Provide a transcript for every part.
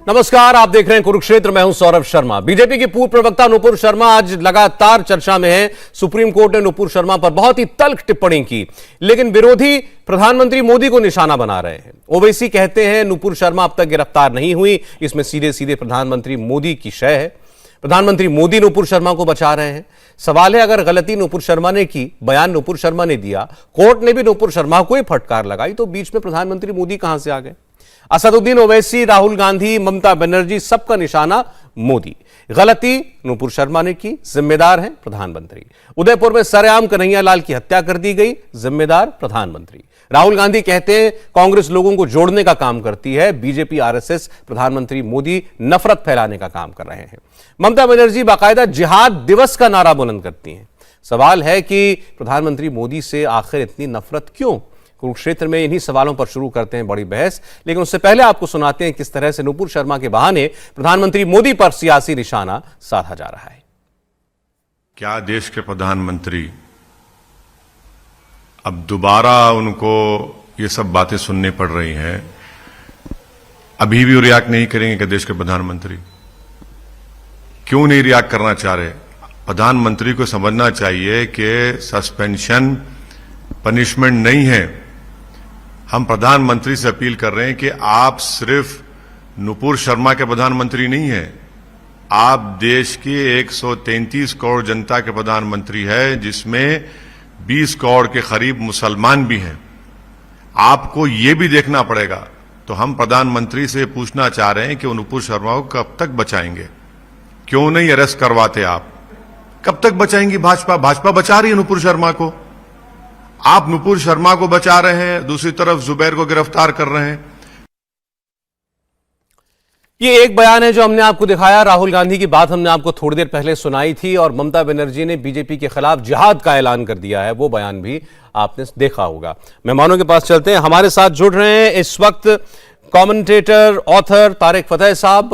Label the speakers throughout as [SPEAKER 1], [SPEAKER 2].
[SPEAKER 1] नमस्कार, आप देख रहे हैं कुरुक्षेत्र। मैं हूं सौरभ शर्मा। बीजेपी की पूर्व प्रवक्ता नुपुर शर्मा आज लगातार चर्चा में है। सुप्रीम कोर्ट ने नुपुर शर्मा पर बहुत ही तल्ख टिप्पणी की, लेकिन विरोधी प्रधानमंत्री मोदी को निशाना बना रहे हैं। ओवैसी कहते हैं नुपुर शर्मा अब तक गिरफ्तार नहीं हुई, इसमें सीधे सीधे प्रधानमंत्री मोदी की शय है। प्रधानमंत्री मोदी नुपुर शर्मा को बचा रहे हैं। सवाल है, अगर गलती नुपुर शर्मा ने की, बयान नुपुर शर्मा ने दिया, कोर्ट ने भी नुपुर शर्मा को ही फटकार लगाई, तो बीच में प्रधानमंत्री मोदी कहां से आ गए? असदुद्दीन ओवैसी, राहुल गांधी, ममता बनर्जी, सबका निशाना मोदी। गलती नुपुर शर्मा ने की, जिम्मेदार हैं प्रधानमंत्री। उदयपुर में सरेआम कन्हैयालाल की हत्या कर दी गई, जिम्मेदार प्रधानमंत्री। राहुल गांधी कहते हैं कांग्रेस लोगों को जोड़ने का काम करती है, बीजेपी आरएसएस, प्रधानमंत्री मोदी नफरत फैलाने का काम कर रहे हैं। ममता बनर्जी बाकायदा जिहाद दिवस का नारा बुलंद करती हैं। सवाल है कि प्रधानमंत्री मोदी से आखिर इतनी नफरत क्यों? कुरुक्षेत्र में इन्हीं सवालों पर शुरू करते हैं बड़ी बहस, लेकिन उससे पहले आपको सुनाते हैं किस तरह से नुपुर शर्मा के बहाने प्रधानमंत्री मोदी पर सियासी निशाना साधा जा रहा है।
[SPEAKER 2] क्या देश के प्रधानमंत्री अब दोबारा उनको ये सब बातें सुननी पड़ रही हैं? अभी भी रिएक्ट नहीं करेंगे कि देश के प्रधानमंत्री क्यों नहीं रिएक्ट करना चाह रहे? प्रधानमंत्री को समझना चाहिए कि सस्पेंशन पनिशमेंट नहीं है। हम प्रधानमंत्री से अपील कर रहे हैं कि आप सिर्फ नुपुर शर्मा के प्रधानमंत्री नहीं हैं, आप देश की 133 करोड़ जनता के प्रधानमंत्री है, जिसमें 20 करोड़ के करीब मुसलमान भी हैं। आपको ये भी देखना पड़ेगा। तो हम प्रधानमंत्री से पूछना चाह रहे हैं कि नुपुर शर्मा को कब तक बचाएंगे? क्यों नहीं अरेस्ट करवाते आप? कब तक बचाएंगी भाजपा बचा रही है नुपुर शर्मा को। आप नुपुर शर्मा को बचा रहे हैं, दूसरी तरफ जुबैर को गिरफ्तार कर रहे हैं।
[SPEAKER 1] ये एक बयान है जो हमने आपको दिखाया। राहुल गांधी की बात हमने आपको थोड़ी देर पहले सुनाई थी, और ममता बनर्जी ने बीजेपी के खिलाफ जिहाद का ऐलान कर दिया है, वो बयान भी आपने देखा होगा। मेहमानों के पास चलते हैं। हमारे साथ जुड़ रहे हैं इस वक्त कमेंटेटर, ऑथर तारिक फतेह साहब।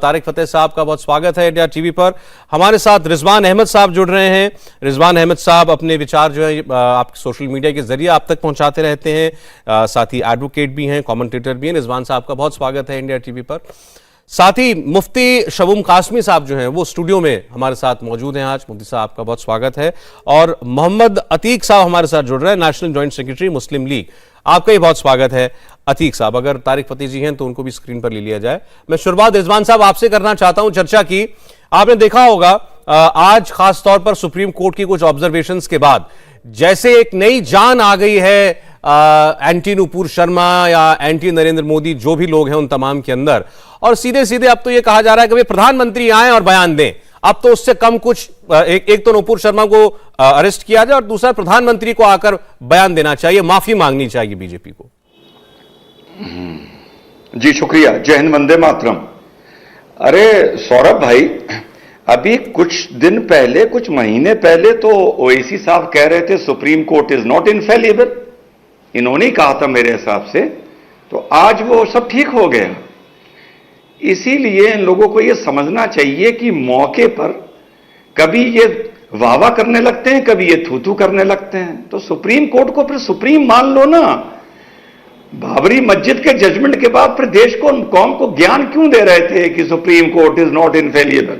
[SPEAKER 1] तारिक फतेह साहब का बहुत स्वागत है इंडिया टीवी पर। हमारे साथ रिजवान अहमद साहब जुड़ रहे हैं। रिजवान अहमद साहब अपने विचार जो है आप सोशल मीडिया के जरिए आप तक पहुंचाते रहते हैं, साथ ही एडवोकेट भी हैं, कमेंटेटर भी हैं। रिजवान साहब का बहुत स्वागत है इंडिया टीवी पर। साथ ही मुफ्ती शबूम कासमी साहब जो हैं वो स्टूडियो में हमारे साथ मौजूद हैं आज। मुफ्ती साहब का बहुत स्वागत है। और मोहम्मद अतीक साहब हमारे साथ जुड़ रहे हैं, नेशनल जॉइंट सेक्रेटरी मुस्लिम लीग। आपका ही बहुत स्वागत है अतीक साहब। अगर तारिक फतेह जी हैं तो उनको भी स्क्रीन पर ले लिया जाए। मैं शुरुआत रिजवान साहब आपसे करना चाहता हूं चर्चा की। आपने देखा होगा आज खास तौर पर सुप्रीम कोर्ट की कुछ ऑब्जर्वेशंस के बाद जैसे एक नई जान आ गई है एंटी नुपुर शर्मा या एंटी नरेंद्र मोदी, जो भी लोग हैं उन तमाम के अंदर, और सीधे सीधे अब तो यह कहा जा रहा है कि प्रधानमंत्री आए और बयान दें। अब तो उससे कम कुछ एक तो नुपुर शर्मा को अरेस्ट किया जाए और दूसरा प्रधानमंत्री को आकर बयान देना चाहिए, माफी मांगनी चाहिए बीजेपी को।
[SPEAKER 3] जी शुक्रिया। जय हिंद, वंदे मातरम। अरे सौरभ भाई, अभी कुछ दिन पहले, कुछ महीने पहले तो ओवैसी साहब कह रहे थे supreme court is not infallible. इन्होंने ही कहा था मेरे हिसाब से। तो आज वो सब ठीक हो गया। इसीलिए इन लोगों को यह समझना चाहिए कि मौके पर कभी ये वाह वाह करने लगते हैं, कभी ये थू थू करने लगते हैं। तो सुप्रीम कोर्ट को फिर सुप्रीम मान लो ना। बाबरी मस्जिद के जजमेंट के बाद फिर देश को, कौम को ज्ञान क्यों दे रहे थे कि supreme court is not infallible?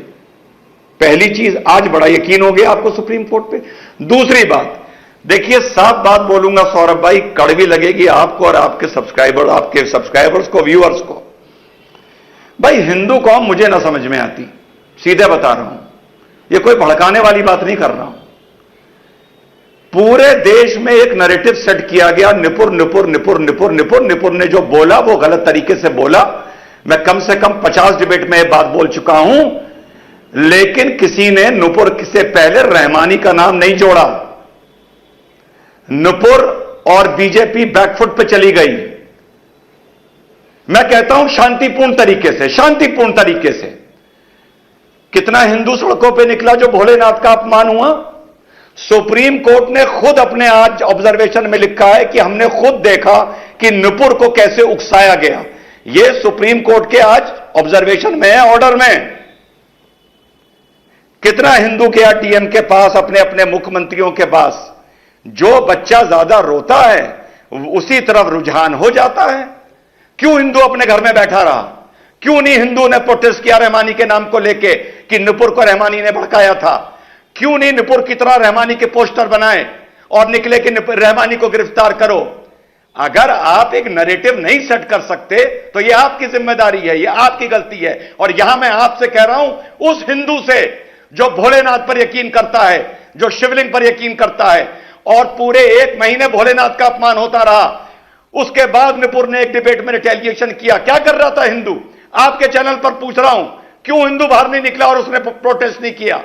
[SPEAKER 3] पहली चीज, आज बड़ा यकीन हो गया आपको सुप्रीम कोर्ट पे। दूसरी बात, देखिए साफ बात बोलूंगा सौरभ भाई, कड़वी लगेगी आपको और आपके सब्सक्राइबर्स को, व्यूअर्स को। भाई हिंदू कौम मुझे ना समझ में आती, सीधे बता रहा हूं। ये कोई भड़काने वाली बात नहीं कर रहा हूं। पूरे देश में एक नैरेटिव सेट किया गया, निपुर निपुर निपुर निपुर निपुर निपुर ने जो बोला वो गलत तरीके से बोला। मैं कम से कम 50 डिबेट में यह बात बोल चुका हूं, लेकिन किसी ने नुपुर से पहले रहमानी का नाम नहीं जोड़ा। नुपुर और बीजेपी बैकफुट पे चली गई। मैं कहता हूं शांतिपूर्ण तरीके से, शांतिपूर्ण तरीके से। कितना हिंदू सड़कों पे निकला जो भोलेनाथ का अपमान हुआ। सुप्रीम कोर्ट ने खुद अपने आज ऑब्जर्वेशन में लिखा है कि हमने खुद देखा कि नुपुर को कैसे उकसाया गया। यह सुप्रीम कोर्ट के आज ऑब्जर्वेशन में है, ऑर्डर में। कितना हिंदू गया टीएम के पास, अपने अपने मुख्यमंत्रियों के पास। जो बच्चा ज्यादा रोता है उसी तरफ रुझान हो जाता है। क्यों हिंदू अपने घर में बैठा रहा? क्यों नहीं हिंदू ने प्रोटेस्ट किया रहमानी के नाम को लेके कि नुपुर को रहमानी ने भड़काया था? क्यों नहीं नुपुर की तरह रहमानी के पोस्टर बनाए और निकले कि रहमानी को गिरफ्तार करो? अगर आप एक नैरेटिव नहीं सेट कर सकते तो यह आपकी जिम्मेदारी है, यह आपकी गलती है। और यहां मैं आपसे कह रहा हूं, उस हिंदू से जो भोलेनाथ पर यकीन करता है, जो शिवलिंग पर यकीन करता है, और पूरे 1 महीने भोलेनाथ का अपमान होता रहा, उसके बाद नुपुर ने एक डिबेट में रिटेलिएशन किया। क्या कर रहा था हिंदू? आपके चैनल पर पूछ रहा हूं, क्यों हिंदू बाहर नहीं निकला और उसने प्रोटेस्ट नहीं किया?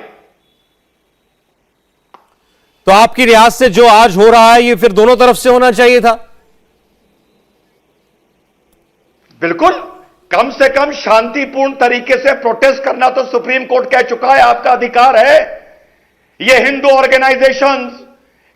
[SPEAKER 1] तो आपकी रियासत से जो आज हो रहा है ये फिर दोनों तरफ से होना चाहिए था?
[SPEAKER 3] बिल्कुल, कम से कम शांतिपूर्ण तरीके से प्रोटेस्ट करना तो सुप्रीम कोर्ट कह चुका है, आपका अधिकार है। ये हिंदू ऑर्गेनाइजेशंस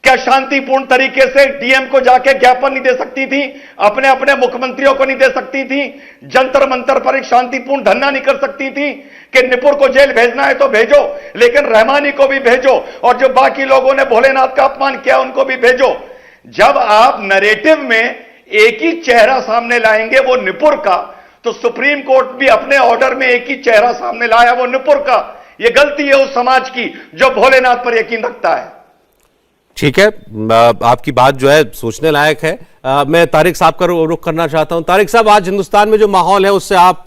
[SPEAKER 3] क्या शांतिपूर्ण तरीके से डीएम को जाके ज्ञापन नहीं दे सकती थी? अपने अपने मुख्यमंत्रियों को नहीं दे सकती थी? जंतर मंतर पर एक शांतिपूर्ण धरना नहीं कर सकती थी कि नुपुर को जेल भेजना है तो भेजो, लेकिन रहमानी को भी भेजो, और जो बाकी लोगों ने भोलेनाथ का अपमान किया उनको भी भेजो? जब आप नैरेटिव में एक ही चेहरा सामने लाएंगे वो नुपुर का, तो सुप्रीम कोर्ट भी अपने ऑर्डर में एक ही चेहरा सामने लाया वो नुपुर का। यह गलती है उस समाज की जो भोलेनाथ पर यकीन रखता है।
[SPEAKER 1] ठीक है, आपकी बात जो है सोचने लायक है। मैं तारिक साहब का रुख करना चाहता हूं। तारिक साहब, आज हिंदुस्तान में जो माहौल है उससे आप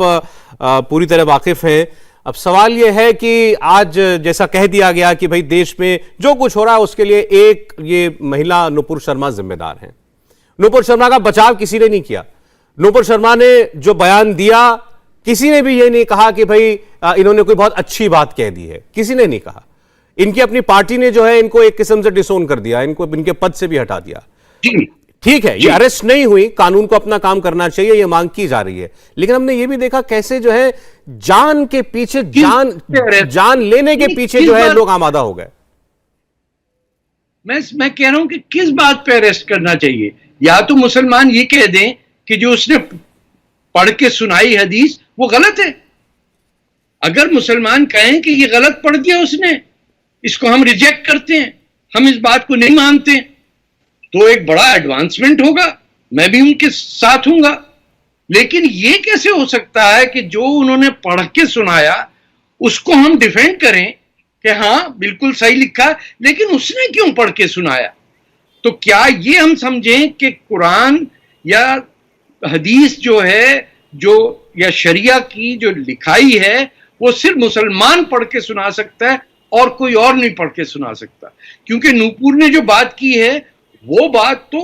[SPEAKER 1] पूरी तरह वाकिफ हैं। अब सवाल यह है कि आज जैसा कह दिया गया कि भाई देश में जो कुछ हो रहा है उसके लिए एक ये महिला नुपुर शर्मा जिम्मेदार हैं। नुपुर शर्मा का बचाव किसी ने नहीं किया। नुपुर शर्मा ने जो बयान दिया, किसी ने भी ये नहीं कहा कि भाई इन्होंने कोई बहुत अच्छी बात कह दी है, किसी ने नहीं कहा। इनकी अपनी पार्टी ने जो है इनको एक किस्म से डिसोन कर दिया, इनको इनके पद से भी हटा दिया। ठीक है, ये अरेस्ट नहीं हुई, कानून को अपना काम करना चाहिए, ये मांग की जा रही है। लेकिन हमने ये भी देखा कैसे जो है जान के पीछे, जान लेने के पीछे जो है लोग आमादा हो गए।
[SPEAKER 4] मैं कह रहा हूं कि किस बात पे अरेस्ट करना चाहिए? या तो मुसलमान ये कह दें कि जो उसने पढ़ के सुनाई हदीस वो गलत है। अगर मुसलमान कहें कि ये गलत पढ़ दिया उसने, इसको हम रिजेक्ट करते हैं, हम इस बात को नहीं मानते, तो एक बड़ा एडवांसमेंट होगा, मैं भी उनके साथ हूंगा। लेकिन ये कैसे हो सकता है कि जो उन्होंने पढ़ के सुनाया उसको हम डिफेंड करें कि हाँ बिल्कुल सही लिखा, लेकिन उसने क्यों पढ़ के सुनाया? तो क्या ये हम समझें कि कुरान या हदीस जो है, जो या शरिया की जो लिखाई है, वो सिर्फ मुसलमान पढ़ के सुना सकता है और कोई और नहीं पढ़ के सुना सकता? क्योंकि नूपुर ने जो बात की है वो बात तो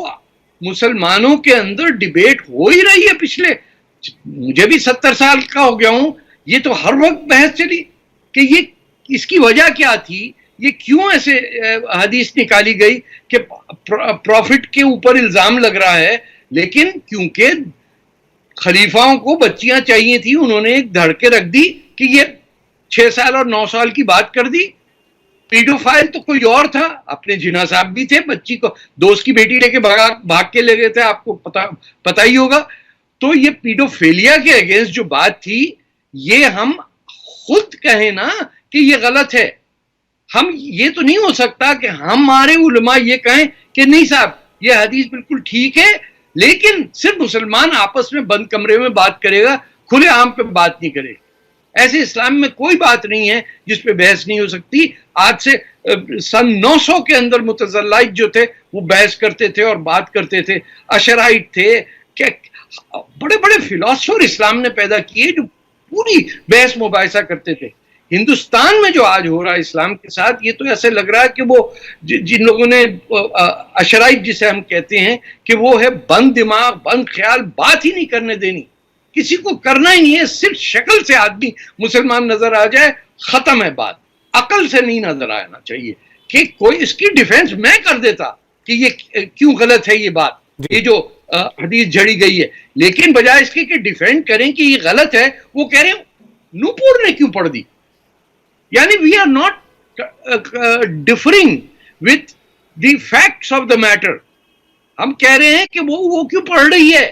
[SPEAKER 4] मुसलमानों के अंदर डिबेट हो ही रही है। पिछले, मुझे भी 70 साल का हो गया हूं, ये तो हर वक्त बहस चली कि ये इसकी वजह क्या थी, ये क्यों ऐसे हदीस निकाली गई कि प्रॉफिट के ऊपर इल्जाम लग रहा है। लेकिन क्योंकि खलीफाओं को बच्चियां चाहिए थी, उन्होंने एक धड़ के रख दी कि ये 6 साल और 9 साल की बात कर दी। पीडोफाइल तो कोई और था, अपने जिना साहब भी थे, बच्ची को दोस्त की बेटी लेके भाग के ले गए थे, आपको पता ही होगा। तो ये पीडोफिलिया के अगेंस्ट जो बात थी, ये हम खुद कहें ना कि ये गलत है। हम ये तो नहीं हो सकता कि हमारे उलमा ये कहें कि नहीं साहब ये हदीस बिल्कुल ठीक है, लेकिन सिर्फ मुसलमान आपस में बंद कमरे में बात करेगा, खुले आम पे बात नहीं करेगा। ऐसे इस्लाम में कोई बात नहीं है जिस पे बहस नहीं हो सकती। आज से सन 900 के अंदर मुतज़ल्लाइट जो थे वो बहस करते थे और बात करते थे। अशराइट थे, क्या बड़े बड़े फिलोसफर इस्लाम ने पैदा किए जो पूरी बहस मुबाहिसा करते थे। हिंदुस्तान में जो आज हो रहा है इस्लाम के साथ, ये तो ऐसे लग रहा है कि वो जिन लोगों ने अशराइट जिसे हम कहते हैं कि वो है बंद दिमाग, बंद ख्याल, बात ही नहीं करने देनी, किसी को करना ही नहीं है। सिर्फ शक्ल से आदमी मुसलमान नजर आ जाए, खत्म है बात। अकल से नहीं नजर आना चाहिए कि कोई इसकी डिफेंस मैं कर देता कि ये क्यों गलत है ये बात, ये जो हदीस जड़ी गई है। लेकिन बजाय इसके कि डिफेंड करें कि ये गलत है, वो कह रहे हैं नूपुर ने क्यों पढ़ दी। यानी we are not differing with the facts of the matter. हम कह रहे हैं कि वो क्यों पढ़ रही है,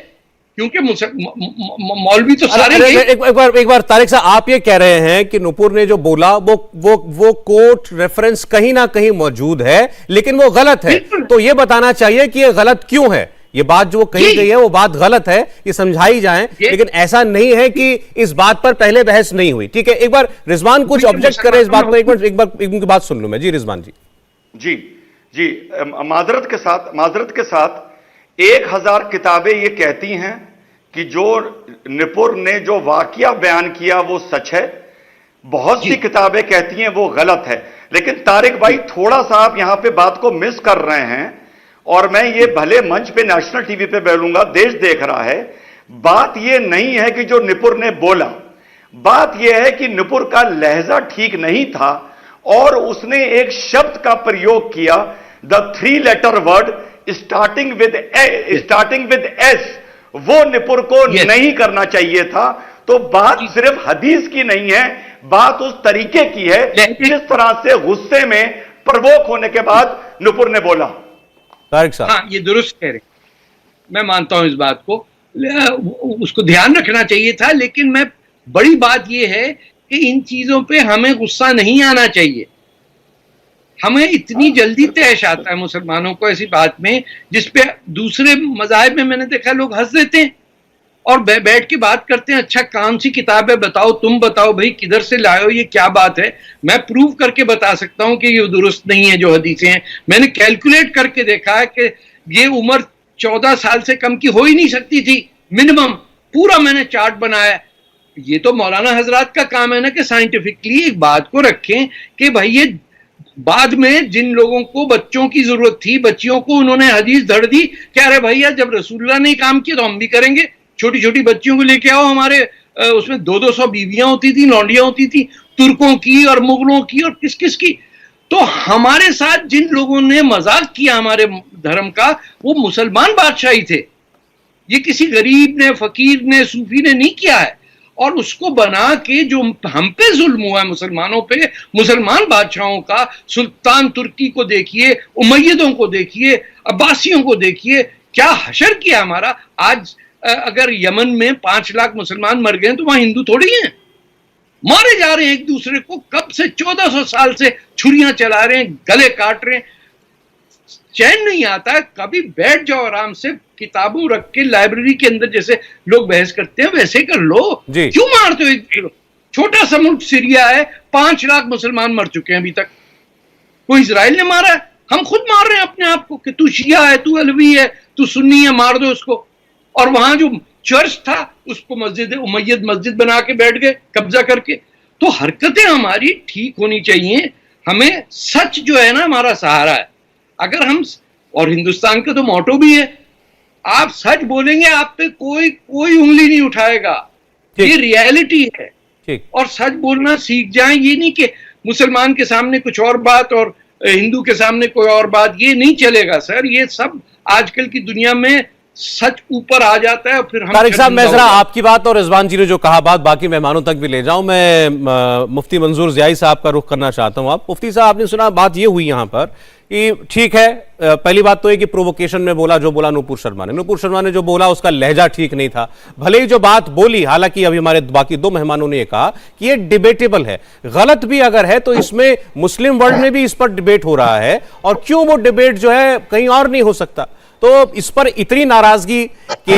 [SPEAKER 4] क्योंकि मौलवी तो सारे
[SPEAKER 1] एक बार तारिक साहब, आप ये कह रहे हैं कि नूपुर ने जो बोला वो कोर्ट रेफरेंस कहीं ना कहीं मौजूद है, लेकिन वो गलत है। तो ये बताना चाहिए कि ये गलत क्यों है। ये बात जो कही गई है वो बात गलत है, ये समझाई जाए, लेकिन ऐसा नहीं है कि इस बात पर पहले बहस नहीं हुई। ठीक है, एक बार रिजवान कुछ ऑब्जेक्ट करे इस बात पर, एक बार इनकी बात सुन लूं मैं। जी रिजवान जी।
[SPEAKER 3] जी जी, माजरत के साथ 1000 किताबें ये कहती हैं कि जो निपुर ने जो वाकया बयान किया वो सच है, बहुत सी किताबें कहती हैं वो गलत है। लेकिन तारिक भाई थोड़ा सा आप यहां पे बात को मिस कर रहे हैं, और मैं ये भले मंच पे नेशनल टीवी पे बोलूंगा, देश देख रहा है। बात ये नहीं है कि जो निपुर ने बोला, बात यह है कि निपुर का लहजा ठीक नहीं था और उसने एक शब्द का प्रयोग किया, the 3 letter word starting with S, वो निपुर को नहीं करना चाहिए था। तो बात सिर्फ हदीस की नहीं है, बात उस तरीके की है जिस तरह से गुस्से में प्रवोक होने के बाद निपुर ने बोला।
[SPEAKER 1] तारिक साहब,
[SPEAKER 4] हाँ, ये दुरुस्त कह रहे, मैं मानता हूं इस बात को, उसको ध्यान रखना चाहिए था। लेकिन मैं बड़ी बात यह है कि इन चीजों पे हमें गुस्सा नहीं आना चाहिए। हमें इतनी जल्दी तैश आता है मुसलमानों को ऐसी बात में, जिसपे दूसरे मज़ाहिब में मैंने देखा लोग हंस देते हैं और बैठ के बात करते हैं, अच्छा कौन सी किताब है बताओ, तुम बताओ भाई किधर से लाए, ये क्या बात है। मैं प्रूव करके बता सकता हूं कि ये दुरुस्त नहीं है जो हदीसें हैं। मैंने कैलकुलेट करके देखा है कि ये उम्र 14 साल से कम की हो ही नहीं सकती थी मिनिमम, पूरा मैंने चार्ट बनाया। ये तो मौलाना हजरात का काम है ना कि साइंटिफिकली एक बात को रखें कि भाई ये बाद में जिन लोगों को बच्चों की जरूरत थी, बच्चियों को उन्होंने हदीस धड़ दी, कह रहे भैया जब रसूलुल्लाह ने काम किया तो हम भी करेंगे। छोटी छोटी बच्चियों को लेके आओ, हमारे उसमें 200 बीवियां होती थी, लौंडियां होती थी, तुर्कों की और मुगलों की और किस किस की। तो हमारे साथ जिन लोगों ने मजाक किया हमारे धर्म का, वो मुसलमान बादशाही थे। ये किसी गरीब ने, फकीर ने, सूफी ने नहीं किया है। और उसको बना के जो हम पे जुल्म हुआ है मुसलमानों पे, मुसलमान बादशाहों का, सुल्तान तुर्की को देखिए, उमैयदों को देखिए, अब्बासियों को देखिए, क्या हशर किया हमारा। आज अगर यमन में 5 लाख मुसलमान मर गए तो वहां हिंदू थोड़ी हैं, मारे जा रहे हैं एक दूसरे को। कब से 1400 साल से छुरियां चला रहे हैं, गले काट रहे हैं, चैन नहीं आता है। कभी बैठ जाओ आराम से, किताबों रख के लाइब्रेरी के अंदर जैसे लोग बहस करते हैं वैसे कर लो। क्यों मारते हो एक छोटा सा मुल्क सीरिया है, 5 लाख मुसलमान मर चुके हैं अभी तक। कोई इजराइल ने मारा है? हम खुद मार रहे हैं अपने आप को कि तू शिया है, तू अलवी है, तू सुन्नी है, मार दो उसको। और वहां जो चर्च था उसको मस्जिद उमैयद मस्जिद बना के बैठ गए कब्जा करके। तो हरकतें हमारी ठीक होनी चाहिए। हमें सच जो है ना हमारा सहारा है। अगर हम, और हिंदुस्तान का तो मोटो भी है, आप सच बोलेंगे आप पे कोई उंगली नहीं उठाएगा। ये रियलिटी है। और सच बोलना सीख जाएं। ये नहीं कि मुसलमान के सामने कुछ और बात और हिंदू के सामने कोई और बात, ये नहीं चलेगा सर। ये सब आजकल की दुनिया में सच ऊपर आ जाता है। और फिर हम
[SPEAKER 1] तारिक साहब, मैं जरा आपकी बात और रिजवान जी ने जो कहा बात बाकी मेहमानों तक भी ले जाऊं। मैं मुफ्ती मंजूर ज़ियाई साहब का रुख करना चाहता हूं। आप मुफ्ती साहब, आपने सुना बात ये हुई यहां पर कि ठीक है, पहली बात तो है कि प्रोवोकेशन में बोला जो बोला नूपुर शर्मा ने जो बोला उसका लहजा ठीक नहीं था। भले ही जो बात बोली, हालांकि अभी हमारे बाकी 2 मेहमानों ने कहा कि ये डिबेटेबल है, गलत भी अगर है तो इसमें मुस्लिम वर्ल्ड में भी इस पर डिबेट हो रहा है, और क्यों वो डिबेट जो है कहीं और नहीं हो सकता। तो इस पर इतनी नाराजगी कि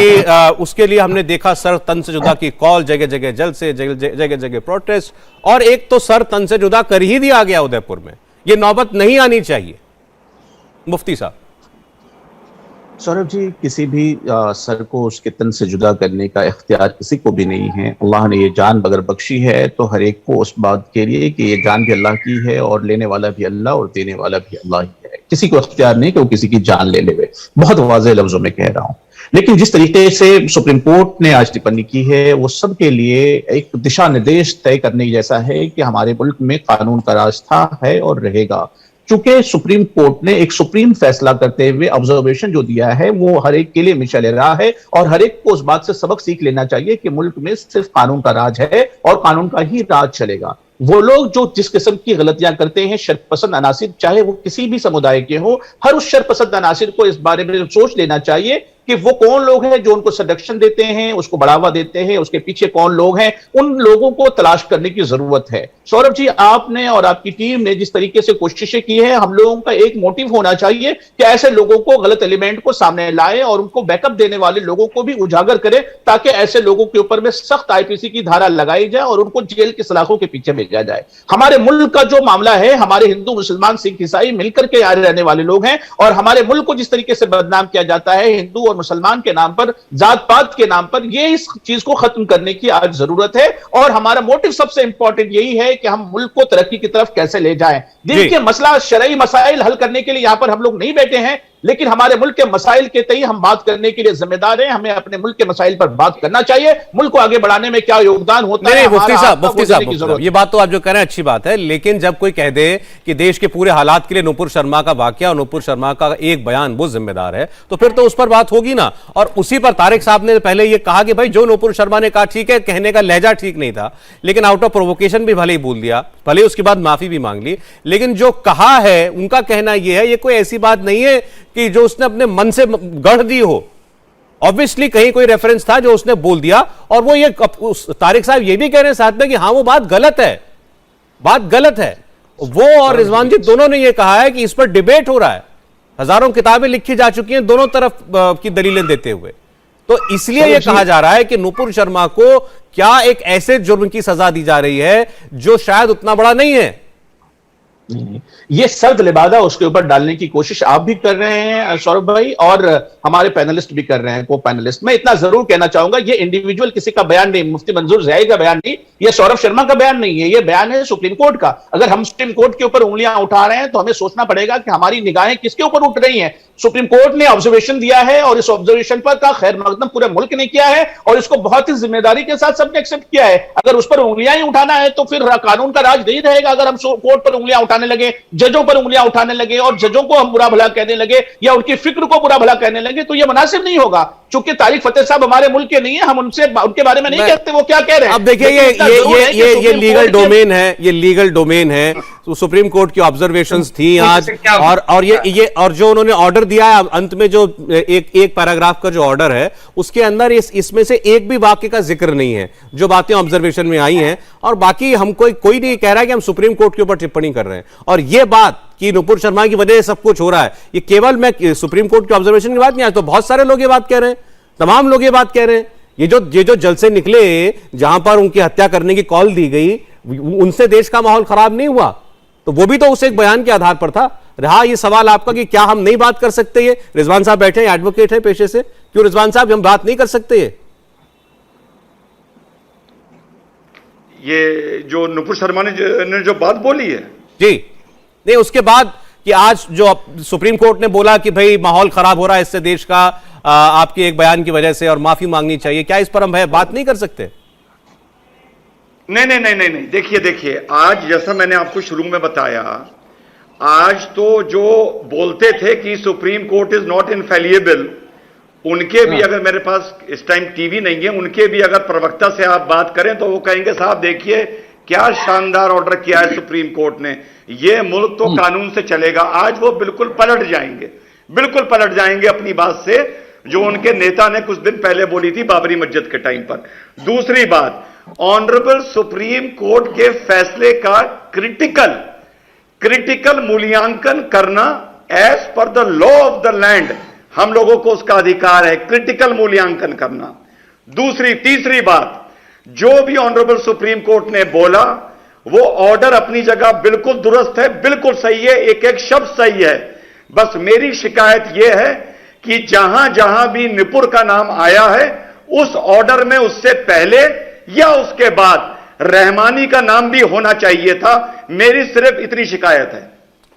[SPEAKER 1] उसके लिए हमने देखा सर तन से जुदा की कॉल, जगह जगह जल से जगह जगह प्रोटेस्ट, और एक तो सर तन से जुदा कर ही दिया गया उदयपुर में। ये नौबत नहीं आनी चाहिए। मुफ्ती साहब।
[SPEAKER 5] सौरभ जी, किसी भी सर को उसके तन से जुदा करने का इख्तियार किसी को भी नहीं है। अल्लाह ने ये जान अगर बख्शी है तो हर एक को उस बात के लिए कि ये जान भी अल्लाह की है, और लेने वाला भी अल्लाह और देने वाला भी अल्लाह ही है। किसी को इख्तियार नहीं कि वो किसी की जान ले ले। बहुत वाज़ेह लफ्जों में कह रहा हूं। लेकिन जिस तरीके से सुप्रीम कोर्ट ने आज टिप्पणी की है, वो सबके लिए एक दिशा निर्देश तय करने जैसा है कि हमारे मुल्क में कानून का राज था, है और रहेगा। चूंकि सुप्रीम कोर्ट ने एक सुप्रीम फैसला करते हुए ऑब्जर्वेशन जो दिया है वो हर एक के लिए मिसाल रहा है, और हर एक को उस बात से सबक सीख लेना चाहिए कि मुल्क में सिर्फ कानून का राज है और कानून का ही राज चलेगा। वो लोग जो जिस किस्म की गलतियां करते हैं, शर्पसंद अनासिर, चाहे वो किसी भी समुदाय के हो, हर उस शर्पसंद अनासिर को इस बारे में सोच लेना चाहिए कि वो कौन लोग हैं जो उनको सडक्शन देते हैं, उसको बढ़ावा देते हैं, उसके पीछे कौन लोग हैं, उन लोगों को तलाश करने की जरूरत है। सौरभ जी, आपने और आपकी टीम ने जिस तरीके से कोशिशें की है, हम लोगों का एक मोटिव होना चाहिए कि ऐसे लोगों को, गलत एलिमेंट को सामने लाए और उनको बैकअप देने वाले लोगों को भी उजागर करें, ताकि ऐसे लोगों के ऊपर में सख्त आईपीसी की धारा लगाई जाए और उनको जेल की सलाखों के पीछे भेजा जाए। हमारे मुल्क का जो मामला है, हमारे हिंदू, मुसलमान, सिख, ईसाई मिलकर के यहाँ रहने वाले लोग हैं, और हमारे मुल्क को जिस तरीके से बदनाम किया जाता है हिंदू और मुसलमान के नाम पर, जात पात के नाम पर, ये इस चीज को खत्म करने की आज जरूरत है। और हमारा मोटिव सबसे इंपॉर्टेंट यही है कि हम मुल्क को तरक्की की तरफ कैसे ले जाएं। दिन के मसला, शरई मसाइल हल करने के लिए यहां पर हम लोग नहीं बैठे हैं, लेकिन हमारे मुल्क के मसाइल के तई हम बात करने के लिए जिम्मेदार हैं। हमें अपने मुल्क के मसाइल पर बात करना चाहिए। मुल्क को आगे बढ़ाने में क्या योगदान होता है,
[SPEAKER 1] मुफ्ती साहब, ये बात तो आप जो कह रहे हैं अच्छी बात है, लेकिन जब कोई कह दे कि देश के पूरे हालात के लिए नूपुर शर्मा का वाकया और नूपुर शर्मा का एक बयान वो जिम्मेदार है, तो फिर तो उस पर बात होगी ना। और उसी पर तारिक साहब ने पहले ये कहा कि भाई जो नूपुर शर्मा ने कहा ठीक है, कहने का लहजा ठीक नहीं था, लेकिन आउट ऑफ प्रोवोकेशन भी भले ही बोल दिया, भले उसके बाद माफी भी मांग ली, लेकिन जो कहा है उनका कहना यह है, ये कोई ऐसी बात नहीं है कि जो उसने अपने मन से गढ़ दी हो। ऑब्वियसली कहीं कोई रेफरेंस था जो उसने बोल दिया, और वो ये तारिक साहब ये भी कह रहे हैं साथ में कि हाँ वो बात गलत है, बात गलत है। वो और रिजवान जी दोनों ने ये कहा है कि इस पर डिबेट हो रहा है, हजारों किताबें लिखी जा चुकी हैं दोनों तरफ की दलीलें देते हुए। तो इसलिए यह कहा जा रहा है कि नूपुर शर्मा को क्या एक ऐसे जुर्म की सजा दी जा रही है जो शायद उतना बड़ा नहीं है।
[SPEAKER 5] ये सर्द लिबादा उसके ऊपर डालने की कोशिश आप भी कर रहे हैं सौरभ भाई, और हमारे पैनलिस्ट भी कर रहे हैं, को पैनलिस्ट। मैं इतना जरूर कहना चाहूंगा, ये इंडिविजुअल किसी का बयान नहीं, मुफ्ती मंजूर ज़ियाई का बयान नहीं, ये सौरभ शर्मा का बयान नहीं है, ये बयान है सुप्रीम कोर्ट का। अगर हम सुप्रीम कोर्ट के ऊपर उंगलियां उठा रहे हैं तो हमें सोचना पड़ेगा कि हमारी निगाहें किसके ऊपर उठ रही हैं। सुप्रीम कोर्ट ने ऑब्जर्वेशन दिया है और इस ऑब्जर्वेशन पर का खैर मकदम पूरे मुल्क ने किया है, और इसको बहुत ही जिम्मेदारी के साथ सबने एक्सेप्ट किया है। अगर उस पर उंगलियां ही उठाना है तो फिर कानून का राज नहीं रहेगा। अगर हम कोर्ट पर उंगलियां उठाने लगे, जजों पर उंगलियां उठाने लगे और जजों को हम बुरा भला कहने लगे या उनकी फिक्र को बुरा भला कहने लगे, तो यह मुनासिब नहीं होगा। चूंकि तारिक फतेह साहब हमारे मुल्क के नहीं है, हम उनके बारे में नहीं कहते वो क्या कह रहे हैं।
[SPEAKER 1] अब देखिए ये लीगल डोमेन है, ये लीगल डोमेन है। तो सुप्रीम कोर्ट की ऑब्जर्वेशंस थी आज, और ये और जो उन्होंने ऑर्डर दिया है अंत में, जो एक पैराग्राफ का जो ऑर्डर है उसके अंदर इसमें से एक भी वाक्य का जिक्र नहीं है जो बातें ऑब्जर्वेशन में आई हैं। और बाकी हम कोई नहीं कह रहा है कि हम सुप्रीम कोर्ट के ऊपर टिप्पणी कर रहे हैं। और ये बात कि नूपुर शर्मा की वजह से सब कुछ हो रहा है, ये केवल मैं सुप्रीम कोर्ट के ऑब्जर्वेशन की बात नहीं, आज तो बहुत सारे लोग ये बात कह रहे हैं, तमाम लोग ये बात कह रहे हैं। ये जो जलसे निकले जहां पर उनकी हत्या करने की कॉल दी गई, उनसे देश का माहौल खराब नहीं हुआ, तो वो भी तो उस एक बयान के आधार पर था। रहा ये सवाल आपका कि क्या हम नहीं बात कर सकते, ये रिजवान साहब बैठे हैं, एडवोकेट है पेशे से, क्यों रिजवान साहब हम बात नहीं कर सकते?
[SPEAKER 3] ये जो नूपुर शर्मा ने जो बात बोली है
[SPEAKER 1] जी, नहीं उसके बाद कि आज जो सुप्रीम कोर्ट ने बोला कि भाई माहौल खराब हो रहा है इससे देश का, आपके एक बयान की वजह से, और माफी मांगनी चाहिए, क्या इस पर हम बात नहीं कर सकते?
[SPEAKER 3] नहीं। देखिए आज जैसा मैंने आपको शुरू में बताया, आज तो जो बोलते थे कि सुप्रीम कोर्ट इज नॉट इनफेलिएबल, उनके भी अगर मेरे पास इस टाइम टीवी नहीं है, उनके भी अगर प्रवक्ता से आप बात करें तो वो कहेंगे साहब देखिए क्या शानदार ऑर्डर किया है सुप्रीम कोर्ट ने, ये मुल्क तो कानून से चलेगा। आज वो बिल्कुल पलट जाएंगे अपनी बात से, जो उनके नेता ने कुछ दिन पहले बोली थी बाबरी मस्जिद के टाइम पर। दूसरी बात, ऑनरेबल सुप्रीम कोर्ट के फैसले का क्रिटिकल मूल्यांकन करना as per the law of the land, हम लोगों को उसका अधिकार है क्रिटिकल मूल्यांकन करना। तीसरी बात, जो भी ऑनरेबल सुप्रीम कोर्ट ने बोला वो ऑर्डर अपनी जगह बिल्कुल दुरुस्त है, बिल्कुल सही है, एक शब्द सही है। बस मेरी शिकायत यह है कि जहां जहां भी नूपुर का नाम आया है उस ऑर्डर में उससे पहले या उसके बाद रहमानी का नाम भी होना चाहिए था। मेरी सिर्फ इतनी शिकायत है।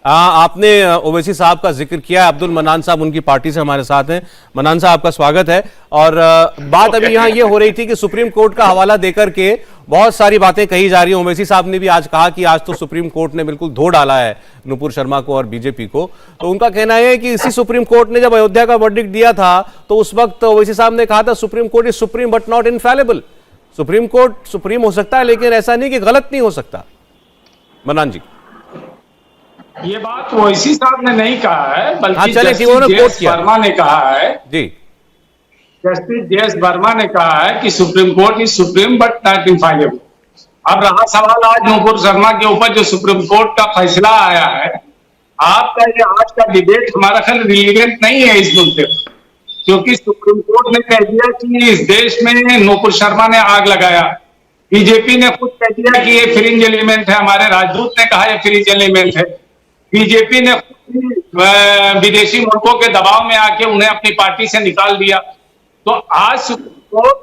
[SPEAKER 1] आपने ओवैसी साहब का जिक्र किया, अब्दुल मन्नान साहब उनकी पार्टी से हमारे साथ हैं। मन्नान साहब आपका स्वागत है। और बात अभी यहां ये हो रही थी कि सुप्रीम कोर्ट का हवाला देकर के बहुत सारी बातें कही जा रही हैं। ओवैसी साहब ने भी आज कहा कि आज तो सुप्रीम कोर्ट ने बिल्कुल धो डाला है नूपुर शर्मा को और बीजेपी को। तो उनका कहना है कि इसी सुप्रीम कोर्ट ने जब अयोध्या का वर्डिक्ट दिया था तो उस वक्त ओवैसी साहब ने कहा था supreme court is supreme but not infallible. Supreme court supreme हो सकता है लेकिन ऐसा नहीं कि गलत नहीं हो सकता। मन्नान जी,
[SPEAKER 6] ये बात ओवैसी साहब ने नहीं कहा है, बल्कि
[SPEAKER 1] जस्टिस
[SPEAKER 6] वर्मा ने कहा है
[SPEAKER 1] जी।
[SPEAKER 6] Justice JS. वर्मा ने कहा है कि supreme court is supreme but not infallible. अब रहा सवाल आज नुपुर शर्मा के ऊपर जो सुप्रीम कोर्ट का फैसला आया है, आपका ये आज का डिबेट हमारा ख्याल रिलीवेंट नहीं है इस मुद्दे पर, क्योंकि सुप्रीम कोर्ट ने कह दिया कि इस देश में नुपुर शर्मा ने आग लगाया। बीजेपी ने खुद कह दिया कि ये फ्रिंज एलिमेंट है, हमारे राजदूत ने कहा ये फ्रिंज एलिमेंट है। बीजेपी ने विदेशी मुल्कों के दबाव में आके उन्हें अपनी पार्टी से निकाल दिया। तो आज सुप्रीम कोर्ट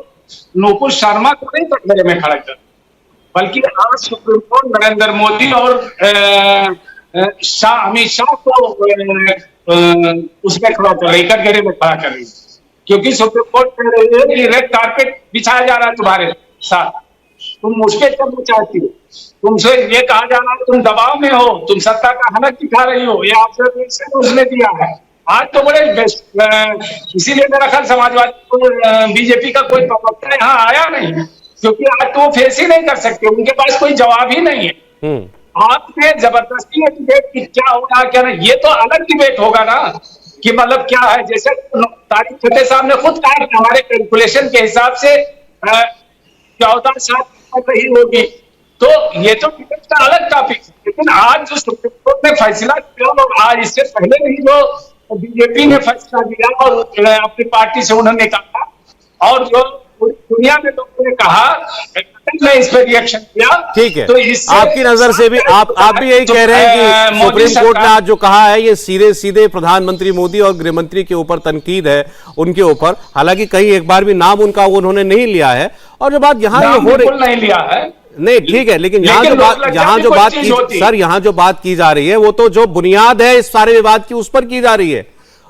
[SPEAKER 6] नुपुर शर्मा को नहीं कटघरे में खड़ा कर, बल्कि आज सुप्रीम कोर्ट नरेंद्र मोदी और अमित शाह को उसमें खड़ा कर रही, कटघरे में खड़ा कर रही, क्योंकि सुप्रीम कोर्ट कह रही है कि रेड कारपेट बिछाया जा रहा है तुम्हारे साथ, तुम मुश्किल करना चाहती हो, तुमसे ये कहा जा रहा है तुम दबाव में हो, तुम सत्ता का हनक दिखा रही हो, ये ऑब्जर्वेशन उसने दिया है। आज तो बड़े इसीलिए मेरा ख्याल समाजवादी को बीजेपी का कोई प्रवक्ता यहाँ आया नहीं, क्योंकि आज तो वो फेस ही नहीं कर सकते, उनके पास कोई जवाब ही नहीं है। आपने जबरदस्ती डिबेट की क्या होगा क्या नहीं, ये तो अलग डिबेट होगा ना कि मतलब क्या है। जैसे तारिक फतेह साहब ने खुद कहा कि हमारे कैलकुलेशन के हिसाब से 14 साल रही होगी, तो ये तो डिबेट का अलग टॉपिक है। लेकिन आज जो सुप्रीम कोर्ट ने फैसला किया और आज इससे पहले भी जो बीजेपी ने फैसला दिया और अपनी पार्टी से उन्होंने कहा, और जो दुनिया में लोगों ने कहा, ने इस पर रिएक्शन किया।
[SPEAKER 1] ठीक है,
[SPEAKER 6] तो
[SPEAKER 1] आपकी नजर से भी आप भी यही कह रहे हैं कि सुप्रीम कोर्ट ने आज जो कहा है ये सीधे सीधे प्रधानमंत्री मोदी और गृह मंत्री के ऊपर तनकीद है उनके ऊपर। हालांकि कहीं एक बार भी नाम उनका उन्होंने नहीं लिया है, और जो बात यहाँ हो रही
[SPEAKER 6] नहीं लिया है,
[SPEAKER 1] नहीं ठीक है, लेकिन यहाँ जो बात की जा रही है वो तो जो बुनियाद है इस सारे विवाद की उस पर की जा रही है,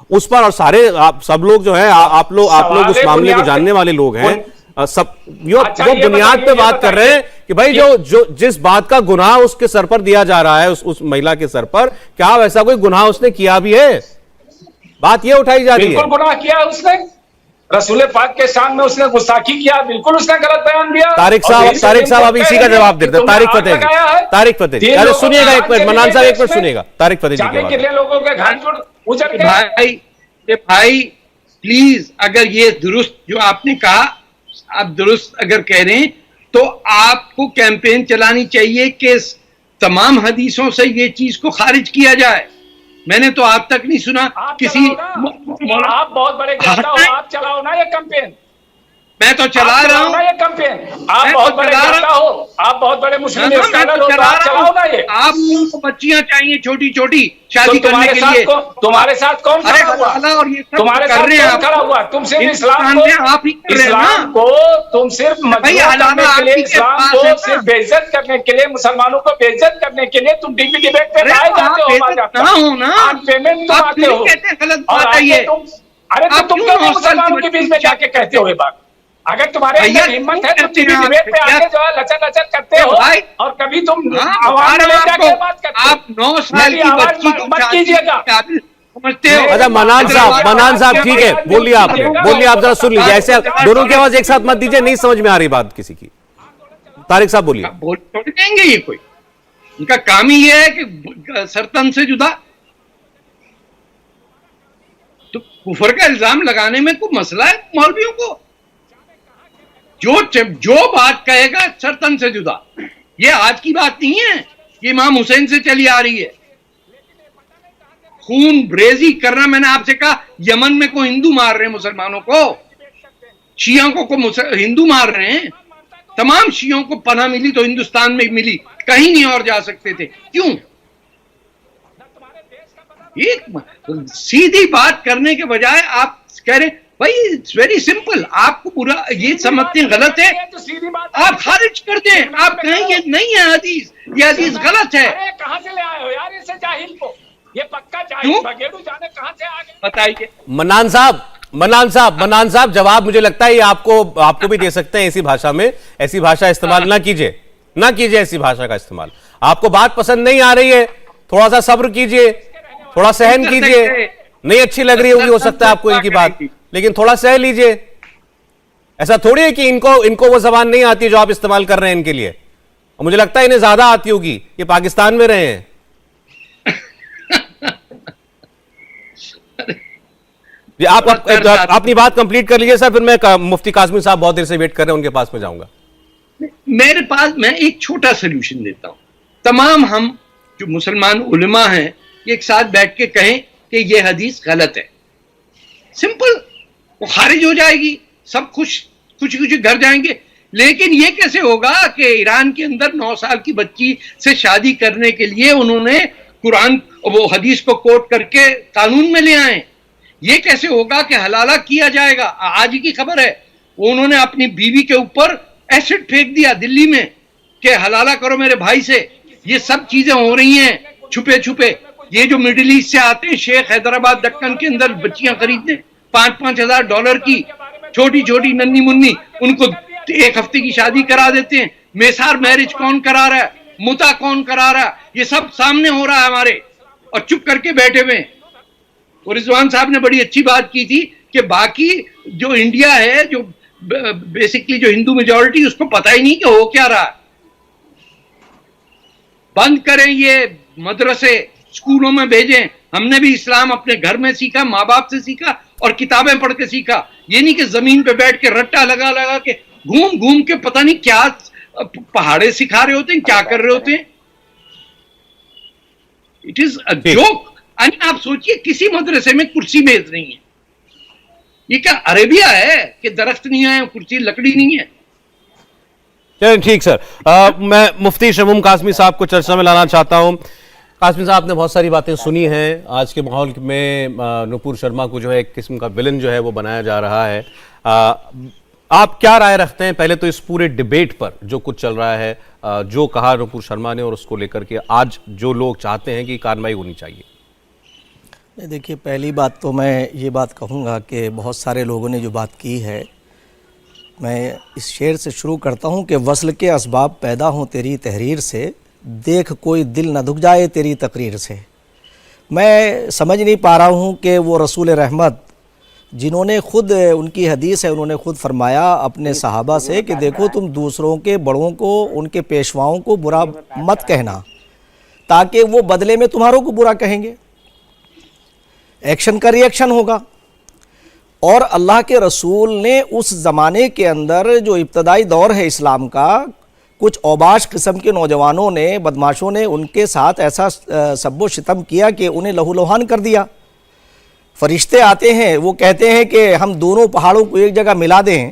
[SPEAKER 1] उस पर। और सारे आप सब लोग जो है आप लोग उस मामले को जानने वाले लोग हैं, सब जो बुनियाद पे बात कर रहे हैं कि भाई जो जिस बात का गुनाह उसके सर पर दिया जा रहा है, उस महिला के सर पर, क्या वैसा कोई गुनाह उसने किया भी है? बात ये उठाई जा रही है।
[SPEAKER 6] बिल्कुल गुनाह किया उसने, रसूल पाक के सामने उसने गुस्ताखी किया, बिल्कुल उसने गलत बयान दिया।
[SPEAKER 1] तारिक साहब अब इसी का जवाब देते हैं। तारिक फतेह अरे सुनिएगा एक मिनट, मनान साहब एक मिनट सुनिएगा, तारिक फतेह जी
[SPEAKER 6] के लोगों के घर उजड़
[SPEAKER 4] भाई प्लीज, अगर ये दुरुस्त जो आपने कहा, आप दुरुस्त अगर कह रहे हैं तो आपको कैंपेन चलानी चाहिए कि तमाम हदीसों से ये चीज को खारिज किया जाए। मैंने तो आप तक नहीं सुना किसी।
[SPEAKER 6] आप बहुत बड़े नेता हो, आप चलाओ ना ये कैंपेन।
[SPEAKER 4] मैं तो चला रहा हूँ
[SPEAKER 6] ये कैंपेन। आप बहुत बड़े नेता हो, आप बहुत बड़े मुस्लिम स्कॉलर हो, आप चलाओ ना ये।
[SPEAKER 4] आपको बच्चियां चाहिए छोटी छोटी शादी करने के लिए,
[SPEAKER 6] तुम्हारे साथ कौन खड़ा हुआ?
[SPEAKER 4] और ये
[SPEAKER 6] तुम्हारे साथ कौन खड़ा हुआ? तुम सिर्फ इस्लाम को तुम सिर्फ इस्लाम को सिर्फ बेइज्जत करने के लिए, मुसलमानों को बेइज्जत करने के लिए तुम टीवी डिबेट पे आए जाते हो ना, पेमेंट तुम आते हो।
[SPEAKER 4] गलत बात है ये।
[SPEAKER 6] अरे तो तुम क्यों मुसलमानों के बीच में जाके कहते हो ये बात? अगर तुम्हारे अंदर हिम्मत है तो टीवी डिबेट पे आके जो है लचर करते हो, और कभी तुम आवाज में जाके बात करते हो।
[SPEAKER 4] आप 9 साल की बच्ची को
[SPEAKER 6] मत कीजिएगा,
[SPEAKER 4] समझते हो?
[SPEAKER 1] अच्छा मनान साहब ठीक है, बोलिए आप जरा सुन लीजिए, ऐसे दोनों की आवाज एक साथ मत दीजिए, नहीं समझ में आ रही बात किसी की। तारिक साहब बोलिए।
[SPEAKER 4] बोल थोड़ी देंगे ये कोई, उनका काम ही ये है कि सरतन से जुदा। तो कुफर का इल्जाम लगाने में कोई मसला है मौलवियों को? जो बात कहेगा सरतन से जुदा, ये आज की बात नहीं है, ये इमाम हुसैन से चली आ रही है। खून ब्रेजी करना, मैंने आपसे कहा यमन में कोई हिंदू मार रहे हैं मुसलमानों को, शियों को हिंदू मार रहे हैं। तमाम शियों को पनाह मिली तो हिंदुस्तान में मिली, कहीं नहीं और जा सकते थे, क्यों? एक सीधी बात करने के बजाय आप कह रहे भाई इट्स वेरी सिंपल, आपको पूरा ये समझते हैं गलत है, आप खारिज कर दें। आप कहें ये नहीं है हदीस, ये हदीस गलत है।
[SPEAKER 6] कहां से ले आए हो यार इसे जाहिल को? ये पक्का जाहिल बगेड़ू जाने कहां से आ गए,
[SPEAKER 4] बताइए।
[SPEAKER 1] मनान साहब जवाब मुझे लगता है ये आपको भी दे सकते हैं ऐसी भाषा में। ऐसी भाषा इस्तेमाल ना कीजिए ऐसी भाषा का इस्तेमाल। आपको बात पसंद नहीं आ रही है, थोड़ा सा सब्र कीजिए, थोड़ा सहन कीजिए। नहीं अच्छी लग रही होगी हो सकता है आपको इनकी बात, लेकिन थोड़ा सह लीजिए। ऐसा थोड़ी है कि इनको वो जबान नहीं आती जो आप इस्तेमाल कर रहे हैं इनके लिए, और मुझे लगता है इन्हें ज्यादा आती होगी, ये पाकिस्तान में रहे हैं। जी आप अपनी बात कंप्लीट कर लीजिए सर, फिर मैं मुफ्ती काज़मी साहब बहुत देर से वेट कर रहे हैं, उनके पास में जाऊंगा।
[SPEAKER 4] मेरे पास मैं एक छोटा सोल्यूशन देता हूं। तमाम हम जो मुसलमान उलमा हैं एक साथ बैठ के कहें कि ये हदीस गलत है, सिंपल, वो खारिज हो जाएगी, सब खुशी घर जाएंगे। लेकिन ये कैसे होगा कि ईरान के अंदर 9 साल की बच्ची से शादी करने के लिए उन्होंने कुरान वो हदीस को कोट करके कानून में ले आए? ये कैसे होगा कि हलाला किया जाएगा? आज ही की खबर है, उन्होंने अपनी बीवी के ऊपर एसिड फेंक दिया दिल्ली में कि हलाला करो मेरे भाई से। ये सब चीजें हो रही हैं छुपे छुपे। ये जो मिडिल ईस्ट से आते हैं शेख हैदराबाद दक्कन के अंदर बच्चियां खरीदने $5,000 की, छोटी छोटी नन्ही मुन्नी, उनको 1 हफ्ते की शादी करा देते हैं। मेसार मैरिज कौन करा रहा है, मुता कौन करा रहा है, ये सब सामने हो रहा है हमारे, और चुप करके बैठे हुए। और रिजवान साहब ने बड़ी अच्छी बात की थी कि बाकी जो इंडिया है, जो बेसिकली जो हिंदू मेजॉरिटी, उसको पता ही नहीं कि हो क्या रहा है। बंद करें ये मदरसे, स्कूलों में भेजें। हमने भी इस्लाम अपने घर में सीखा, माँ बाप से सीखा और किताबें पढ़ के सीखा। ये नहीं कि जमीन पे बैठ के रट्टा लगा लगा के घूम घूम के पता नहीं क्या पहाड़े सिखा रहे होते हैं, क्या कर रहे होते हैं। It is a joke. आप सोचिए किसी मदरसे में कुर्सी मेज नहीं है। ये क्या अरेबिया है कि दरख्त नहीं है, कुर्सी लकड़ी नहीं है?
[SPEAKER 1] चलिए ठीक सर, मैं मुफ्ती शमूम काज़मी साहब को चर्चा में लाना चाहता हूं। काज़मी साहब, आपने बहुत सारी बातें सुनी हैं। आज के माहौल में नुपुर शर्मा को जो है एक किस्म का विलन जो है वो बनाया जा रहा है। आप क्या राय रखते हैं पहले तो इस पूरे डिबेट पर जो कुछ चल रहा है, जो कहा नुपुर शर्मा ने और उसको लेकर के आज जो लोग चाहते हैं कि कार्रवाई होनी चाहिए?
[SPEAKER 7] देखिए, पहली बात तो मैं ये बात कहूँगा कि बहुत सारे लोगों ने जो बात की है, मैं इस शेर से शुरू करता हूँ कि वस्ल के असबाब पैदा हों तेरी तहरीर से, देख कोई दिल न दुख जाए तेरी तकरीर से। मैं समझ नहीं पा रहा हूँ कि वो रसूल रहमत जिन्होंने खुद, उनकी हदीस है, उन्होंने खुद फरमाया अपने सहाबा से कि देखो तुम दूसरों के बड़ों को, उनके पेशवाओं को बुरा मत कहना, ताकि वो बदले में तुम्हारों को बुरा कहेंगे, एक्शन का रिएक्शन होगा। और अल्लाह के रसूल ने उस ज़माने के अंदर जो इब्तदाई दौर है इस्लाम का, कुछ औबाश किस्म के नौजवानों ने, बदमाशों ने उनके साथ ऐसा सब्बो शितम किया कि उन्हें लहूलुहान कर दिया। फरिश्ते आते हैं, वो कहते हैं कि हम दोनों पहाड़ों को एक जगह मिला दें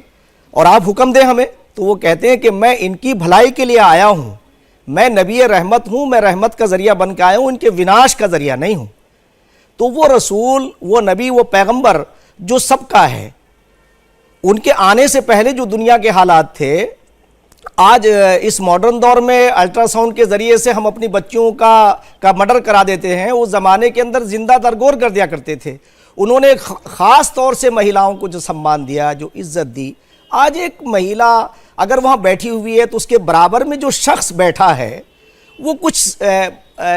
[SPEAKER 7] और आप हुक्म दें हमें। तो वो कहते हैं कि मैं इनकी भलाई के लिए आया हूँ, मैं नबी रहमत हूँ, मैं रहमत का ज़रिया बन के आया हूँ, इनके विनाश का ज़रिया नहीं हूँ। तो वो रसूल, वो नबी, वो पैगंबर जो सबका है, उनके आने से पहले जो दुनिया के हालात थे, आज इस मॉडर्न दौर में अल्ट्रासाउंड के ज़रिए से हम अपनी बच्चियों का मर्डर करा देते हैं। उस ज़माने के अंदर जिंदा दरगोर कर दिया करते थे। उन्होंने ख़ास तौर से महिलाओं को जो सम्मान दिया, जो इज़्ज़त दी, आज एक महिला अगर वहाँ बैठी हुई है तो उसके बराबर में जो शख्स बैठा है वो कुछ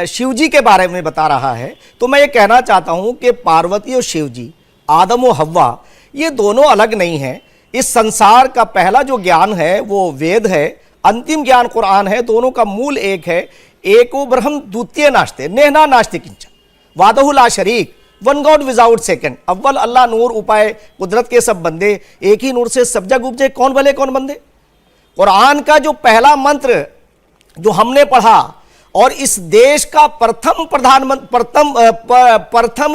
[SPEAKER 7] शिव जी के बारे में बता रहा है। तो मैं ये कहना चाहता हूँ कि पार्वती और शिव जी, आदम और हव्वा, ये दोनों अलग नहीं हैं। इस संसार का पहला जो ज्ञान है वो वेद है, अंतिम ज्ञान कुरान है, दोनों का मूल एक है। एको ब्रह्म द्वितीय नास्ते नेहना नास्ते किंचन वादहु ला शरीक, वन गॉड विदाउट सेकंड, अव्वल अल्लाह नूर उपाय कुदरत के सब बंदे, एक ही नूर से सब जग उपजे, कौन भले कौन बंदे। कुरान का जो पहला मंत्र जो हमने पढ़ा और इस देश का प्रथम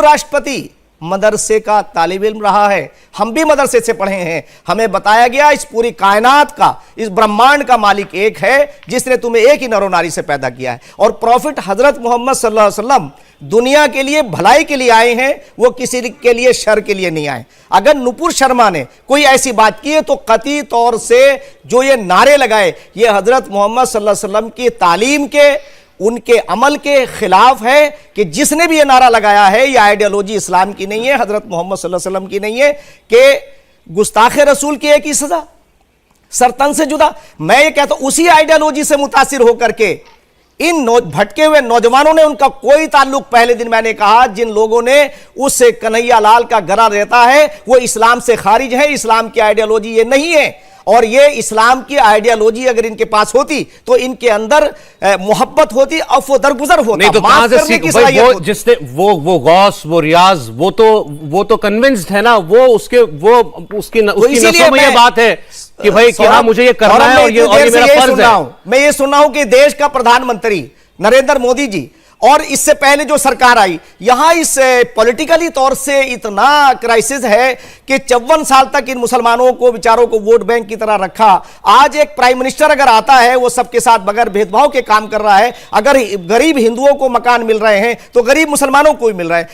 [SPEAKER 7] राष्ट्रपति मदरसे का तालिब इल्म रहा है। हम भी मदरसे से पढ़े हैं। हमें बताया गया इस पूरी कायनात का, इस ब्रह्मांड का मालिक एक है जिसने तुम्हें एक ही नरो नारी से पैदा किया है। और प्रॉफिट हजरत मोहम्मद सल्लल्लाहु अलैहि वसल्लम दुनिया के लिए भलाई के लिए आए हैं, वो किसी के लिए शर के लिए नहीं आए। अगर नुपुर शर्मा ने कोई ऐसी बात की है तो कतई तौर से जो ये नारे लगाए, ये हजरत मोहम्मद सल्लल्लाहु अलैहि वसल्लम की तालीम के, उनके अमल के खिलाफ है। कि जिसने भी ये नारा लगाया है, ये आइडियोलॉजी इस्लाम की नहीं है, हजरत मोहम्मद सल्लल्लाहु अलैहि वसल्लम की नहीं है कि गुस्ताखे रसूल की एक ही सजा, सरतन से जुदा। मैं ये कहता हूं उसी आइडियोलॉजी से मुतासिर होकर के इन भटके हुए नौजवानों ने, उनका कोई ताल्लुक, पहले दिन मैंने कहा, जिन लोगों ने उस कन्हैया लाल का गला रहता है वो इस्लाम से खारिज है। इस्लाम की आइडियोलॉजी ये नहीं है। और ये इस्लाम की आइडियोलॉजी अगर इनके पास होती तो इनके अंदर मोहब्बत होती, अफ़्व दरगुजर होता,
[SPEAKER 1] नहीं तो
[SPEAKER 7] माफ
[SPEAKER 1] कहां से
[SPEAKER 7] करने
[SPEAKER 1] सीख
[SPEAKER 7] की
[SPEAKER 1] भाई,
[SPEAKER 7] सलाहियत
[SPEAKER 1] वो
[SPEAKER 7] होती।
[SPEAKER 1] जिसने वो गौस, वो रियाज, वो तो कन्विंस्ड है ना, वो उसकी उसकी
[SPEAKER 7] इसीलिए
[SPEAKER 1] नसों में ये
[SPEAKER 7] मैं-
[SPEAKER 1] बात है कि भाई कि हाँ मुझे ये करना है और ये मेरा फर्ज है।
[SPEAKER 7] मैं ये सुन रहा हूं कि देश का प्रधानमंत्री नरेंद्र मोदी जी और इससे पहले जो सरकार आई, यहां इस पॉलिटिकली तौर से इतना क्राइसिस है कि 54 साल तक इन मुसलमानों को बेचारों को वोट बैंक की तरह रखा। आज एक प्राइम मिनिस्टर अगर आता है, वो सबके साथ बगैर भेदभाव के काम कर रहा है। अगर गरीब हिंदुओं को मकान मिल रहे हैं तो गरीब मुसलमानों को भी मिल रहा है,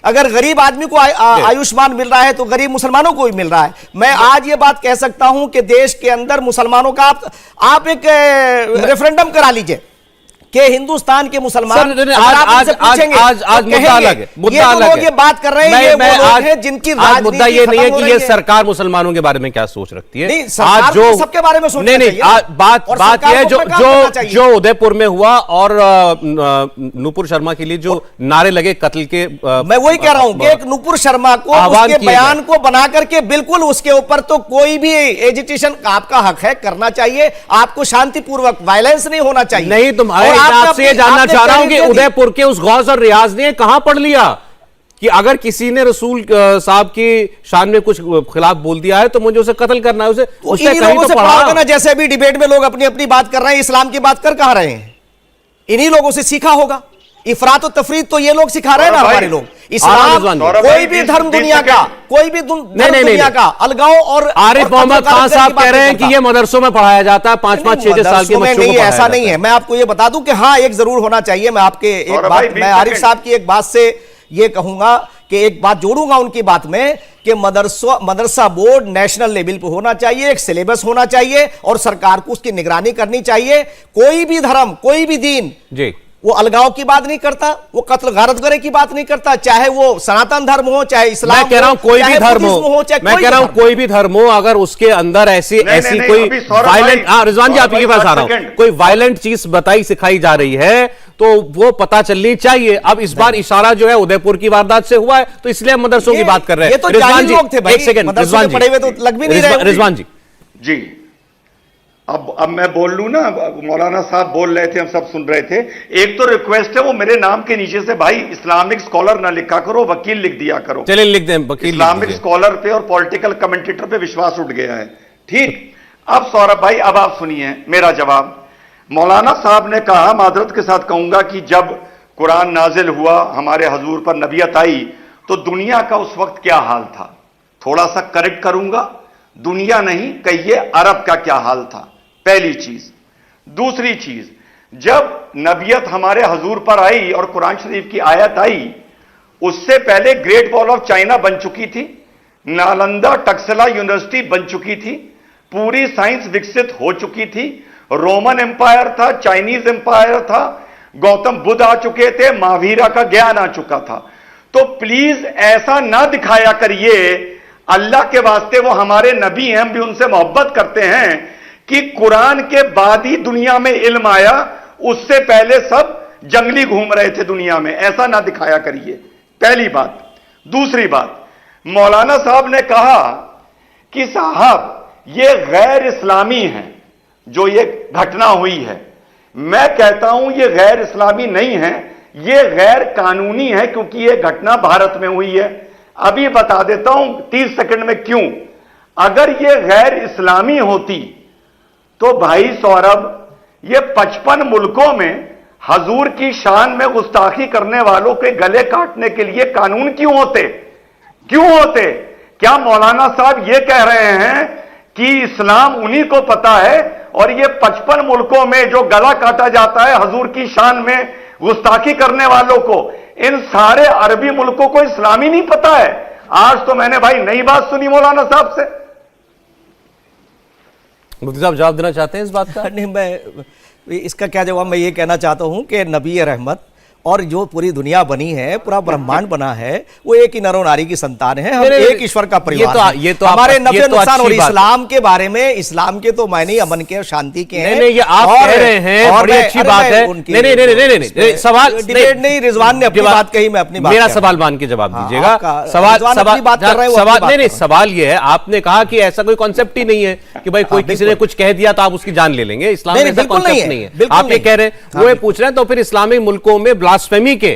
[SPEAKER 7] अगर गरीब आदमी को आयुष्मान मिल रहा है तो गरीब मुसलमानों को भी मिल रहा है। मैं आज ये बात कह सकता हूं कि देश के अंदर मुसलमानों का आप एक रेफरेंडम करा लीजिए कि हिंदुस्तान के मुसलमान,
[SPEAKER 1] आज मुद्दा अलग है, मुद्दा अलग है।
[SPEAKER 7] ये बात कर रहे हैं, ये वो लोग हैं जिनकी
[SPEAKER 1] आज मुद्दा ये नहीं है कि ये
[SPEAKER 7] सरकार
[SPEAKER 1] सरकार मुसलमानों के बारे में क्या सोच रखती है।
[SPEAKER 7] नहीं, सरकार को सबके बारे में सोचना चाहिए।
[SPEAKER 1] बात यह है जो उदयपुर में हुआ और नूपुर शर्मा के लिए जो नारे लगे कत्ल के,
[SPEAKER 7] मैं वही कह रहा हूं कि एक नूपुर शर्मा को उसके बयान को बना करके बिल्कुल उसके ऊपर तो कोई भी एजिटेशन आपका हक है, करना चाहिए आपको, शांतिपूर्वक, वायलेंस नहीं होना चाहिए।
[SPEAKER 1] नहीं तुम्हारे आपसे ये जानना चाह रहा हूं कि उदयपुर के उस गौस और रियाज ने कहां पढ़ लिया कि अगर किसी ने रसूल साहब की शान में कुछ खिलाफ बोल दिया है तो मुझे उसे कत्ल करना है, उसे
[SPEAKER 7] इन्हीं लोगों से पढ़ा होगा ना, जैसे अभी डिबेट में लोग अपनी अपनी बात कर रहे हैं, इस्लाम की बात कर कहां रहे हैं, इन्हीं लोगों से सीखा होगा। इफरात और तफरीद तो ये लोग सिखा रहे हैं ना हमारे लोग। इस्लाम कोई भी धर्म दुनिया का, कोई भी दुनिया का अलगाव और
[SPEAKER 1] आरिफ मोहम्मद खान साहब कह रहे हैं कि ये मदरसों में पढ़ाया जाता है, 5-5 6-6 साल के बच्चों को पढ़ाया
[SPEAKER 7] ऐसा नहीं है। मैं आपको ये बता दूं कि हाँ एक जरूर होना चाहिए। मैं आपके एक बात, मैं आरिफ साहब की एक बात से ये कहूंगा कि एक बात जोड़ूंगा उनकी बात में कि मदरसा बोर्ड नेशनल लेवल पे होना चाहिए, एक सिलेबस होना चाहिए और सरकार को उसकी निगरानी करनी चाहिए। कोई भी धर्म, कोई भी दीन
[SPEAKER 1] जी
[SPEAKER 7] वो अलगाव की बात नहीं करता, वो कत्ल गारत करे की बात नहीं करता, चाहे वो सनातन धर्म हो, चाहे इस्लाम,
[SPEAKER 1] मैं कह रहा हूं कोई भी धर्म हो, मैं कह रहा हूं कोई भी धर्म हो, अगर उसके अंदर ऐसी कोई वायलेंट, रिजवान जी आपके पास आ रहा हूं, कोई वायलेंट चीज बताई सिखाई जा रही है तो वो पता चलनी चाहिए। अब इस बार इशारा जो है उदयपुर की वारदात से हुआ है तो इसलिए हम मदरसों की बात कर रहे हैं।
[SPEAKER 7] ये तो जाहिल लोग थे भाई,
[SPEAKER 1] एक सेकंड रिजवान जी,
[SPEAKER 7] पढ़े हुए तो लग भी नहीं रहे।
[SPEAKER 1] रिजवान जी
[SPEAKER 3] जी अब मैं बोल लूं ना, मौलाना साहब बोल रहे थे, हम सब सुन रहे थे। एक तो रिक्वेस्ट है, वो मेरे नाम के नीचे से भाई इस्लामिक स्कॉलर ना लिखा करो, वकील लिख दिया करो।
[SPEAKER 1] चलिए लिख दें वकील।
[SPEAKER 3] इस्लामिक स्कॉलर पे और पॉलिटिकल कमेंटेटर पे विश्वास उठ गया है। ठीक, अब सौरभ भाई अब आप सुनिए मेरा जवाब। मौलाना साहब ने कहा, मादरत के साथ कहूंगा कि जब कुरान नाजिल हुआ, हमारे हजूर पर नबियत आई, तो दुनिया का उस वक्त क्या हाल था। थोड़ा सा करेक्ट करूंगा, दुनिया नहीं कहिए अरब का क्या हाल था, पहली चीज। दूसरी चीज, जब नबियत हमारे हजूर पर आई और कुरान शरीफ की आयत आई, उससे पहले ग्रेट वॉल ऑफ चाइना बन चुकी थी, नालंदा टक्सला यूनिवर्सिटी बन चुकी थी, पूरी साइंस विकसित हो चुकी थी, रोमन एम्पायर था, चाइनीज एम्पायर था, गौतम बुद्ध आ चुके थे, महावीरा का ज्ञान आ चुका था। तो प्लीज ऐसा ना दिखाया करिए, अल्लाह के वास्ते वो हमारे नबी हैं, हम भी उनसे मोहब्बत करते हैं, कि कुरान के बाद ही दुनिया में इल्म आया, उससे पहले सब जंगली घूम रहे थे दुनिया में, ऐसा ना दिखाया करिए, पहली बात। दूसरी बात, मौलाना साहब ने कहा कि साहब ये गैर इस्लामी है जो ये घटना हुई है। मैं कहता हूं ये गैर इस्लामी नहीं है, ये गैर कानूनी है, क्योंकि ये घटना भारत में हुई है। अभी बता देता हूं 30 सेकंड में क्यों। अगर ये गैर इस्लामी होती तो भाई सौरभ, ये 55 मुल्कों में हजूर की शान में गुस्ताखी करने वालों के गले काटने के लिए कानून क्यों होते? क्यों होते? क्या मौलाना साहब ये कह रहे हैं कि इस्लाम उन्हीं को पता है और ये 55 मुल्कों में जो गला काटा जाता है हजूर की शान में गुस्ताखी करने वालों को, इन सारे अरबी मुल्कों को इस्लामी नहीं पता है? आज तो मैंने भाई नई बात सुनी मौलाना साहब से।
[SPEAKER 1] मुफ्ती साहब जवाब देना चाहते हैं इस बात का?
[SPEAKER 7] नहीं, मैं इसका क्या जवाब, मैं ये कहना चाहता हूं कि नबी रहमत और जो पूरी दुनिया बनी है, पूरा ब्रह्मांड बना है, वो एक ही नरो नारी की संतान है, हम
[SPEAKER 1] नहीं,
[SPEAKER 7] एक ईश्वर का परिवार है।
[SPEAKER 1] ये तो
[SPEAKER 7] हमारे
[SPEAKER 1] ये
[SPEAKER 7] नफे
[SPEAKER 1] तो
[SPEAKER 7] नुकसान और
[SPEAKER 1] अच्छी बात है।
[SPEAKER 7] इस्लाम के बारे में, इस्लाम के तो मायने अमन के और शांति के हैं।
[SPEAKER 1] नहीं, ये आप कह रहे हैं, बड़ी अच्छी बात है। नहीं, सवाल
[SPEAKER 7] डिबेट नहीं, रिजवान ने अपनी बात कही, मैं अपनी बात
[SPEAKER 1] मेरा
[SPEAKER 7] कह रहा हूं।
[SPEAKER 1] सवाल मान के जवाब दीजिएगा।
[SPEAKER 7] आपका-
[SPEAKER 1] सवाल
[SPEAKER 7] रिजवान अपनी बात कर रहे हैं, वो अपनी बात
[SPEAKER 1] नहीं,
[SPEAKER 7] कर रहे हैं।
[SPEAKER 1] सवाल ये है, आपने कहा कि ऐसा कोई कॉन्सेप्ट ही नहीं है कि भाई कोई किसी ने कुछ कह दिया तो आप उसकी जान ले लेंगे। इस्लाम में
[SPEAKER 7] नहीं,
[SPEAKER 1] ऐसा
[SPEAKER 7] बिल्कुल नहीं
[SPEAKER 1] कॉन्सेप्ट
[SPEAKER 7] है,
[SPEAKER 1] नहीं है।
[SPEAKER 7] बिल्कुल
[SPEAKER 1] आप ये
[SPEAKER 7] नहीं।
[SPEAKER 1] कह रहे हैं, वो ये पूछ रहे हैं, तो फिर इस्लामी मुल्कों में ब्लास्फेमी के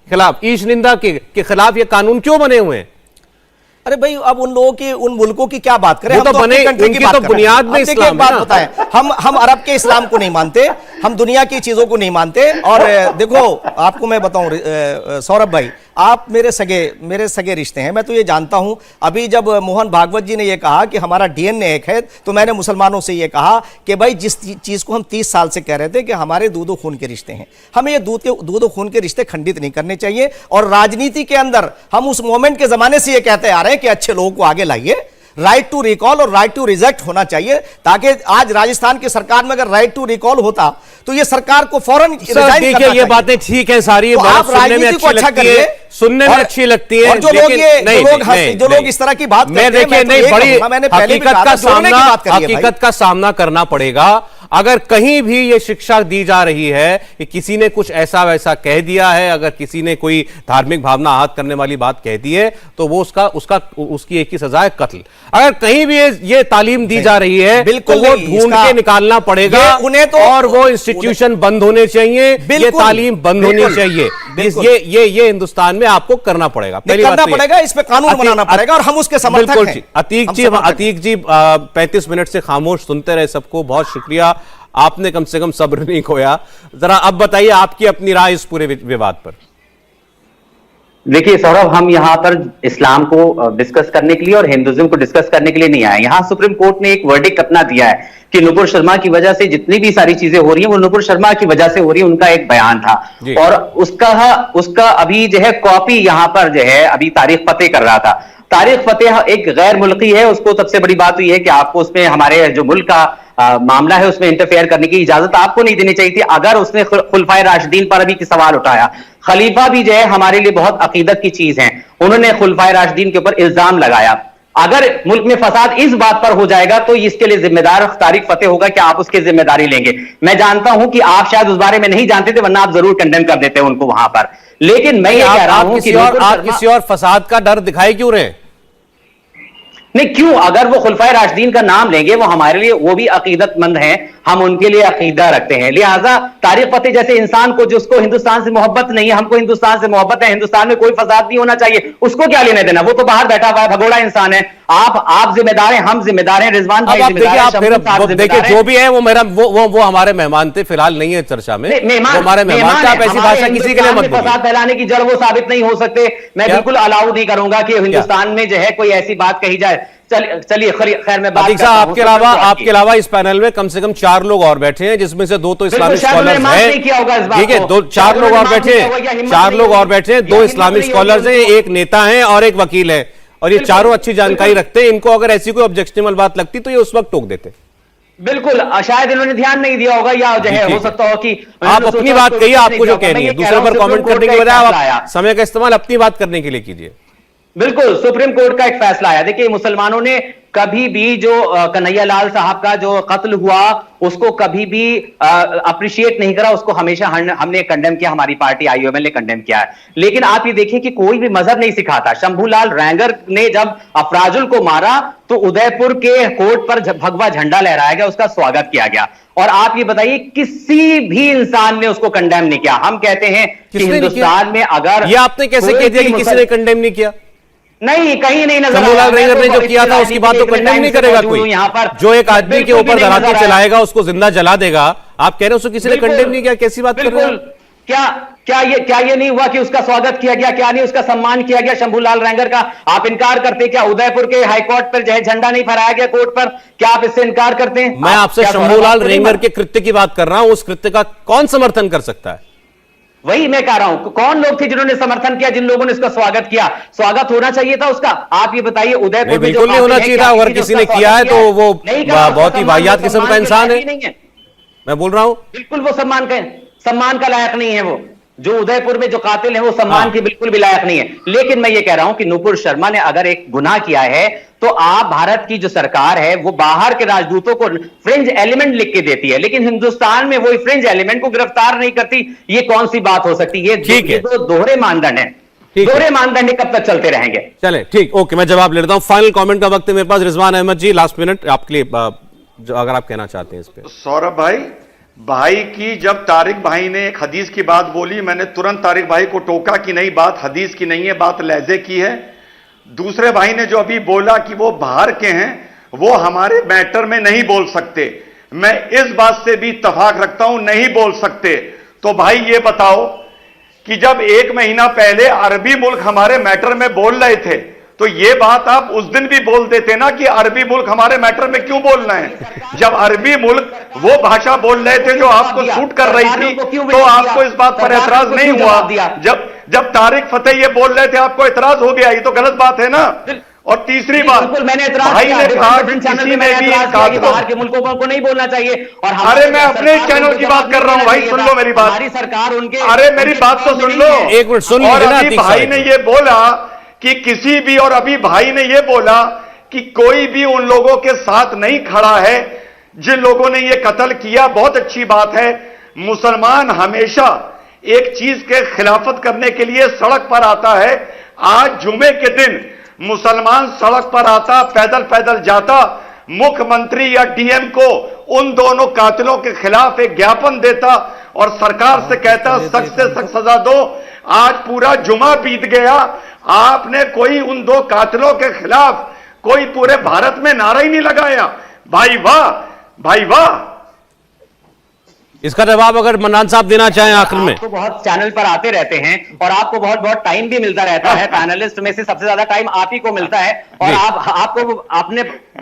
[SPEAKER 1] खिलाफ, ईश निंदा के खिलाफ ये कानून क्यों बने हुए हैं?
[SPEAKER 7] अरे भाई, अब उन लोगों की, उन मुल्कों की क्या बात करें?
[SPEAKER 1] वो
[SPEAKER 7] हम
[SPEAKER 1] तो
[SPEAKER 7] अपनी
[SPEAKER 1] बने,
[SPEAKER 7] कंट्री की
[SPEAKER 1] उनकी
[SPEAKER 7] बात
[SPEAKER 1] तो
[SPEAKER 7] कर रहे हैं।
[SPEAKER 1] बुनियाद में
[SPEAKER 7] अब देखिए,
[SPEAKER 1] इस्लाम
[SPEAKER 7] एक
[SPEAKER 1] है
[SPEAKER 7] बात
[SPEAKER 1] ना।
[SPEAKER 7] बताएं, हम अरब के इस्लाम को नहीं मानते, हम दुनिया की चीजों को नहीं मानते। और देखो, आपको मैं बताऊं सौरभ भाई, आप मेरे सगे रिश्ते हैं। मैं तो ये जानता हूं, अभी जब मोहन भागवत जी ने ये कहा कि हमारा डीएनए एक है, तो मैंने मुसलमानों से ये कहा कि भाई जिस चीज को हम 30 साल से कह रहे थे कि हमारे दूध खून के रिश्ते हैं, हमें ये दूध खून के रिश्ते खंडित नहीं करने चाहिए। और राजनीति के अंदर हम उस मोमेंट के जमाने से ये कहते आ रहे हैं कि अच्छे लोगों को आगे लाइए, राइट टू रिकॉल और राइट टू रिजेक्ट होना चाहिए, ताकि आज राजस्थान की सरकार में अगर राइट टू रिकॉल होता तो ये सरकार को फौरन रिजाइन
[SPEAKER 1] देखिए,
[SPEAKER 7] करना
[SPEAKER 1] ये
[SPEAKER 7] चाहिए।
[SPEAKER 1] बातें ठीक है सारी,
[SPEAKER 7] तो आप
[SPEAKER 1] सुनने में
[SPEAKER 7] राजनीति को
[SPEAKER 1] अच्छी
[SPEAKER 7] अच्छा
[SPEAKER 1] लगती है,
[SPEAKER 7] करिए,
[SPEAKER 1] सुनने में
[SPEAKER 7] और-
[SPEAKER 1] अच्छी लगती है,
[SPEAKER 7] और जो लोग
[SPEAKER 1] लेकिन
[SPEAKER 7] जो लोग इस तरह की बात
[SPEAKER 1] मैं
[SPEAKER 7] करते हैं,
[SPEAKER 1] देखिए,
[SPEAKER 7] मैं तो
[SPEAKER 1] नहीं,
[SPEAKER 7] ये
[SPEAKER 1] बड़ी
[SPEAKER 7] कहूंगा, मैंने पहले भी
[SPEAKER 1] हकीकत
[SPEAKER 7] कहा
[SPEAKER 1] का
[SPEAKER 7] था, जोड़ने की बात करिए भाई।
[SPEAKER 1] हकीकत का सामना करना पड़ेगा। अगर कहीं भी ये शिक्षा दी जा रही है कि किसी ने कुछ ऐसा वैसा कह दिया है, अगर किसी ने कोई धार्मिक भावना आहत करने वाली बात कह दी है, तो वो उसकी एक ही सजा है, कत्ल। अगर कहीं भी ये तालीम दी जा रही है,
[SPEAKER 7] बिल्कुल
[SPEAKER 1] तो वो
[SPEAKER 7] नहीं,
[SPEAKER 1] ढूंढ
[SPEAKER 7] इसका-
[SPEAKER 1] के निकालना पड़ेगा,
[SPEAKER 7] ये उन्हें तो-
[SPEAKER 1] और वो इंस्टीट्यूशन बंद होने चाहिए, ये
[SPEAKER 7] बिल्कुल,
[SPEAKER 1] तालीम बंद होनी
[SPEAKER 7] बिल्कुल,
[SPEAKER 1] चाहिए।
[SPEAKER 7] बिल्कुल।
[SPEAKER 1] ये हिंदुस्तान में आपको करना पड़ेगा, पहली बात
[SPEAKER 7] करना
[SPEAKER 1] तो ये।
[SPEAKER 7] पड़ेगा, इस पे कानून बनाना पड़ेगा, और हम उसके समर्थक
[SPEAKER 1] बिल्कुल
[SPEAKER 7] हैं।
[SPEAKER 1] जी। अतीक
[SPEAKER 7] हम
[SPEAKER 1] जी,
[SPEAKER 7] समर्थक हैं।
[SPEAKER 1] अतीक जी 35 मिनट से खामोश सुनते रहे, सबको बहुत शुक्रिया, आपने कम से कम सब्र नहीं खोया। जरा अब बताइए आपकी अपनी राय इस पूरे विवाद पर।
[SPEAKER 8] देखिए सौरभ, हम यहाँ पर इस्लाम को डिस्कस करने के लिए और हिंदुइज्म को डिस्कस करने के लिए नहीं आए। यहाँ सुप्रीम कोर्ट ने एक वर्डिक्ट अपना दिया है कि नुपुर शर्मा की वजह से जितनी भी सारी चीजें हो रही हैं, वो नुपुर शर्मा की वजह से हो रही है, उनका एक बयान था। और उसका अभी जो है कॉपी यहाँ पर जो है अभी तारीख फतेह कर रहा था। तारीख फतेह एक गैर मुल्की है, उसको सबसे बड़ी बात तो यह है कि आपको उसमें हमारे जो मुल्क का मामला है उसमें इंटरफेयर करने की इजाजत आपको नहीं देनी चाहिए थी। अगर उसने खुलफाए राशिदीन पर अभी सवाल उठाया, खलीफा भी जो है हमारे लिए बहुत अकीदत की चीज है, उन्होंने खुलफाए राशिदीन के ऊपर इल्जाम लगाया। अगर मुल्क में फसाद इस बात पर हो जाएगा तो इसके लिए जिम्मेदार तारिक फतेह होगा कि आप उसकी जिम्मेदारी लेंगे। मैं जानता हूं कि आप शायद उस बारे में नहीं जानते थे, वरना आप जरूर कंडेम कर देते उनको वहां पर। लेकिन मैं ये कह रहा हूं कि
[SPEAKER 1] आप किसी और फसाद का डर दिखाए क्यों रहे?
[SPEAKER 8] नहीं, क्यों? अगर वो खुलफाए राशिदीन का नाम लेंगे, वो हमारे लिए वो भी अकीदतमंद हैं, हम उनके लिए अकीदा रखते हैं। लिहाजा तारिक फतेह जैसे इंसान को, जिसको हिंदुस्तान से मोहब्बत नहीं है, हमको हिंदुस्तान से मोहब्बत है, हिंदुस्तान में कोई फसाद नहीं होना चाहिए, उसको क्या लेने देना? वो तो बाहर बैठा हुआ है, भगोड़ा इंसान है। आप जिम्मेदार हैं, हम जिम्मेदार हैं, रिजवान भाई जिम्मेदार हैं, शम्भू साहब
[SPEAKER 1] देखिए,
[SPEAKER 8] जिम्मेदार हैं।
[SPEAKER 1] जो भी है वो हमारे मेहमान थे, फिलहाल नहीं है चर्चा में, वो हमारे मेहमान थे। आप ऐसी भाषा किसी के लिए मत बोलिए।
[SPEAKER 8] फसाद फैलाने की जड़ वो साबित नहीं हो सकते। मैं बिल्कुल अलाउ नहीं करूंगा कि हिंदुस्तान में जो है कोई ऐसी बात कही जाए। चलिए खैर, मैं बात करता हूं।
[SPEAKER 1] आपके अलावा इस पैनल में कम से कम 4 लोग और बैठे हैं, जिसमें से 2 तो इस्लामिक स्कॉलर्स हैं। ठीक है, 4 लोग और बैठे हैं, 4 लोग और बैठे हैं, 2 इस्लामिक स्कॉलर्स हैं, एक नेता हैं और एक वकील है, और ये चारों अच्छी जानकारी रखते हैं। इनको अगर ऐसी कोई ऑब्जेक्शनेबल बात लगती तो ये उस वक्त टोक देते।
[SPEAKER 8] बिल्कुल, शायद इन्होंने ध्यान नहीं दिया होगा, या जो है हो सकता हो कि
[SPEAKER 1] आप अपनी बात कहिए, आपको जो कहनी है, दूसरे पर कमेंट करने के बजाय आप समय का इस्तेमाल अपनी बात करने के लिए कीजिए।
[SPEAKER 8] बिल्कुल, सुप्रीम कोर्ट का एक फैसला आया। देखिए, मुसलमानों ने कभी भी जो कन्हैया लाल साहब का जो कत्ल हुआ उसको कभी भी अप्रिशिएट नहीं करा, उसको हमेशा हमने कंडेम किया, हमारी पार्टी आईयूएमएल ने कंडेम किया है। लेकिन आप ये देखिए कि कोई भी मजहब नहीं सिखाता। शंभूलाल रैंगर ने जब अफराजुल को मारा तो उदयपुर के कोर्ट पर भगवा झंडा लहराया गया, उसका स्वागत किया गया। और आप ये बताइए, किसी भी इंसान ने उसको कंडेम नहीं किया। हम कहते हैं कि हिंदुस्तान में अगर
[SPEAKER 1] ये आपने कैसे कह दिया कि किसी ने कंडेम नहीं किया?
[SPEAKER 8] नहीं, कहीं नहीं नजर।
[SPEAKER 1] शंभूलाल रैंगर ने जो किया था उसकी बात तो कंडेम नहीं करेगा कोई।
[SPEAKER 8] यहाँ पर
[SPEAKER 1] जो एक आदमी के ऊपर धराके चलाएगा, उसको जिंदा जला देगा, आप कह रहे हो उसको किसी ने कंडेम नहीं किया? कैसी बात कर रहे हैं?
[SPEAKER 8] क्या ये नहीं हुआ कि उसका स्वागत किया गया? क्या नहीं उसका सम्मान किया गया शंभूलाल रैंगर का? आप इनकार करते? क्या उदयपुर के हाईकोर्ट पर जो है झंडा नहीं फहराया गया कोर्ट पर? क्या आप इससे इनकार करते हैं?
[SPEAKER 1] मैं आपसे शंभूलाल रैंगर के कृत्य की बात कर रहा हूं। उस कृत्य का कौन समर्थन कर सकता है?
[SPEAKER 8] वही मैं कह रहा हूं, कौन लोग थे जिन्होंने समर्थन किया, जिन लोगों ने इसका स्वागत किया? स्वागत होना चाहिए था उसका। आप ये बताइए, उदयपुर में
[SPEAKER 1] बिल्कुल नहीं होना चाहिए था। अगर किसी ने किया है तो वो बहुत ही वाहियात किस्म का इंसान है। मैं बोल रहा हूं,
[SPEAKER 8] बिल्कुल वो सम्मान का लायक नहीं है वो। जो उदयपुर में जो कातिल है वो सम्मान के बिल्कुल भी लायक नहीं है। लेकिन मैं ये कह रहा हूं कि नुपुर शर्मा ने अगर एक गुनाह किया है तो आप भारत की जो सरकार है वो बाहर के राजदूतों को फ्रिंज एलिमेंट लिख के देती है, लेकिन हिंदुस्तान में वो फ्रिंज एलिमेंट को गिरफ्तार नहीं करती। ये कौन सी बात हो सकती है? ये दो दोहरे मानदंड है, दोहरे मानदंड कब तक चलते रहेंगे?
[SPEAKER 1] चले ठीक, ओके, मैं जवाब ले लेता हूं। फाइनल कमेंट का वक्त है मेरे पास। रिजवान अहमद जी, लास्ट मिनट आपके लिए, जो अगर आप कहना चाहते हैं इस पे।
[SPEAKER 3] सौरभ भाई की जब तारिक भाई ने एक हदीस की बात बोली, मैंने तुरंत तारिक भाई को टोका कि नहीं, बात हदीस की नहीं है, बात लहजे की है। दूसरे भाई ने जो अभी बोला कि वो बाहर के हैं, वो हमारे मैटर में नहीं बोल सकते, मैं इस बात से भी इत्तेफाक रखता हूं, नहीं बोल सकते। तो भाई ये बताओ कि जब 1 महीना पहले अरबी मुल्क हमारे मैटर में बोल रहे थे, तो ये बात आप उस दिन भी बोल देते ना कि अरबी मुल्क हमारे मैटर में क्यों बोलना है। जब अरबी मुल्क वो भाषा बोल रहे थे जो आपको सूट कर रही थी, तो आपको इस बात पर एतराज नहीं हुआ। जब तारिक फतेह ये बोल रहे थे आपको एतराज हो गया, ये तो गलत बात है ना। और तीसरी बात, भाई ने कहा कि किसी ने भी
[SPEAKER 8] बाहर के मुल्कों को नहीं बोलना चाहिए। और
[SPEAKER 3] अरे मैं अपने चैनल की बात कर रहा हूं भाई, सुन लो मेरी बात।
[SPEAKER 8] हमारी सरकार उनके,
[SPEAKER 3] अरे मेरी बात तो सुन लो,
[SPEAKER 1] एक मिनट सुन लीजिए ना।
[SPEAKER 3] अभी भाई ने ये बोला कि किसी भी, और अभी भाई ने ये बोला कि कोई भी उन लोगों के साथ नहीं खड़ा है जिन लोगों ने ये कत्ल किया। बहुत अच्छी बात है, मुसलमान हमेशा एक चीज के खिलाफत करने के लिए सड़क पर आता है। आज जुमे के दिन मुसलमान सड़क पर आता, पैदल पैदल जाता, मुख्यमंत्री या डीएम को उन दोनों कातिलों के खिलाफ एक ज्ञापन देता और सरकार से कहता सख्त से सख्त सजा दो। आज पूरा जुमा बीत गया, आपने कोई उन 2 कातिलों के खिलाफ कोई पूरे भारत में नारा ही नहीं लगाया। भाई वाह, भाई वाह।
[SPEAKER 1] इसका जवाब अगर मन्नान साहब देना चाहें आखिर में।
[SPEAKER 8] आपको बहुत चैनल पर आते रहते हैं और आपको बहुत बहुत टाइम भी मिलता रहता है। पैनलिस्ट में से सबसे ज्यादा टाइम आप ही को मिलता है और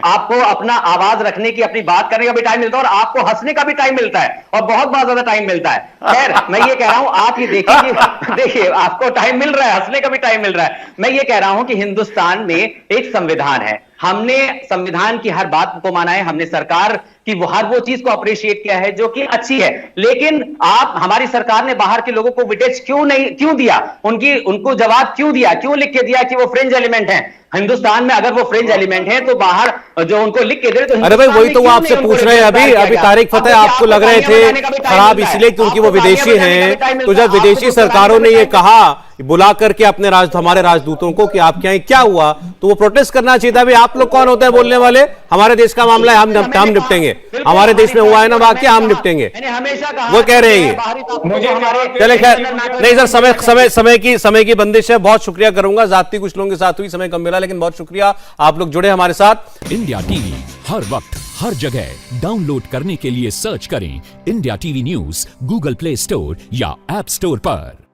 [SPEAKER 8] आपको अपना आवाज रखने की, अपनी बात करने का भी टाइम मिलता है और आपको हंसने का भी टाइम मिलता है और बहुत ज्यादा टाइम मिलता है। खैर, मैं ये कह रहा हूं, आप ये देखिए आपको टाइम मिल रहा है, हंसने का भी टाइम मिल रहा है। मैं ये कह रहा हूं कि हिंदुस्तान में एक संविधान है, हमने संविधान की हर बात को माना है, हमने सरकार की हर वो चीज को अप्रिशिएट किया है जो कि अच्छी है। लेकिन हमारी सरकार ने बाहर के लोगों को विटेज क्यों दिया, उनको जवाब क्यों दिया, क्यों लिख के दिया कि वो फ्रिंज एलिमेंट है। हिंदुस्तान में अगर वो फ्रिंज एलिमेंट है तो बाहर जो उनको लिख के दे, तो
[SPEAKER 1] अरे भाई वही तो वो आपसे पूछ रहे हैं। अभी तारिक फतेह आपको लग रहे थे खराब इसलिए क्योंकि वो विदेशी हैं, तो जब विदेशी सरकारों ने ये कहा बुला करके अपने हमारे राजदूतों को कि आपके यहाँ क्या हुआ, तो वो प्रोटेस्ट करना चाहिए था। भाई आप लोग कौन होते हैं बोलने वाले? हमारे देश का मामला है, हम निपटेंगे, हमारे देश में हुआ है ना वाकया, हम निपटेंगे, वो कह रहे हैं। चले खैर, नहीं सर, समय की बंदिश है। बहुत शुक्रिया करूंगा, जाती कुछ लोगों के साथ हुई, समय कम मिला, लेकिन बहुत शुक्रिया आप लोग जुड़े हमारे साथ।
[SPEAKER 9] इंडिया टीवी हर वक्त हर जगह डाउनलोड करने के लिए सर्च करें India TV news Google play store या ऐप स्टोर पर।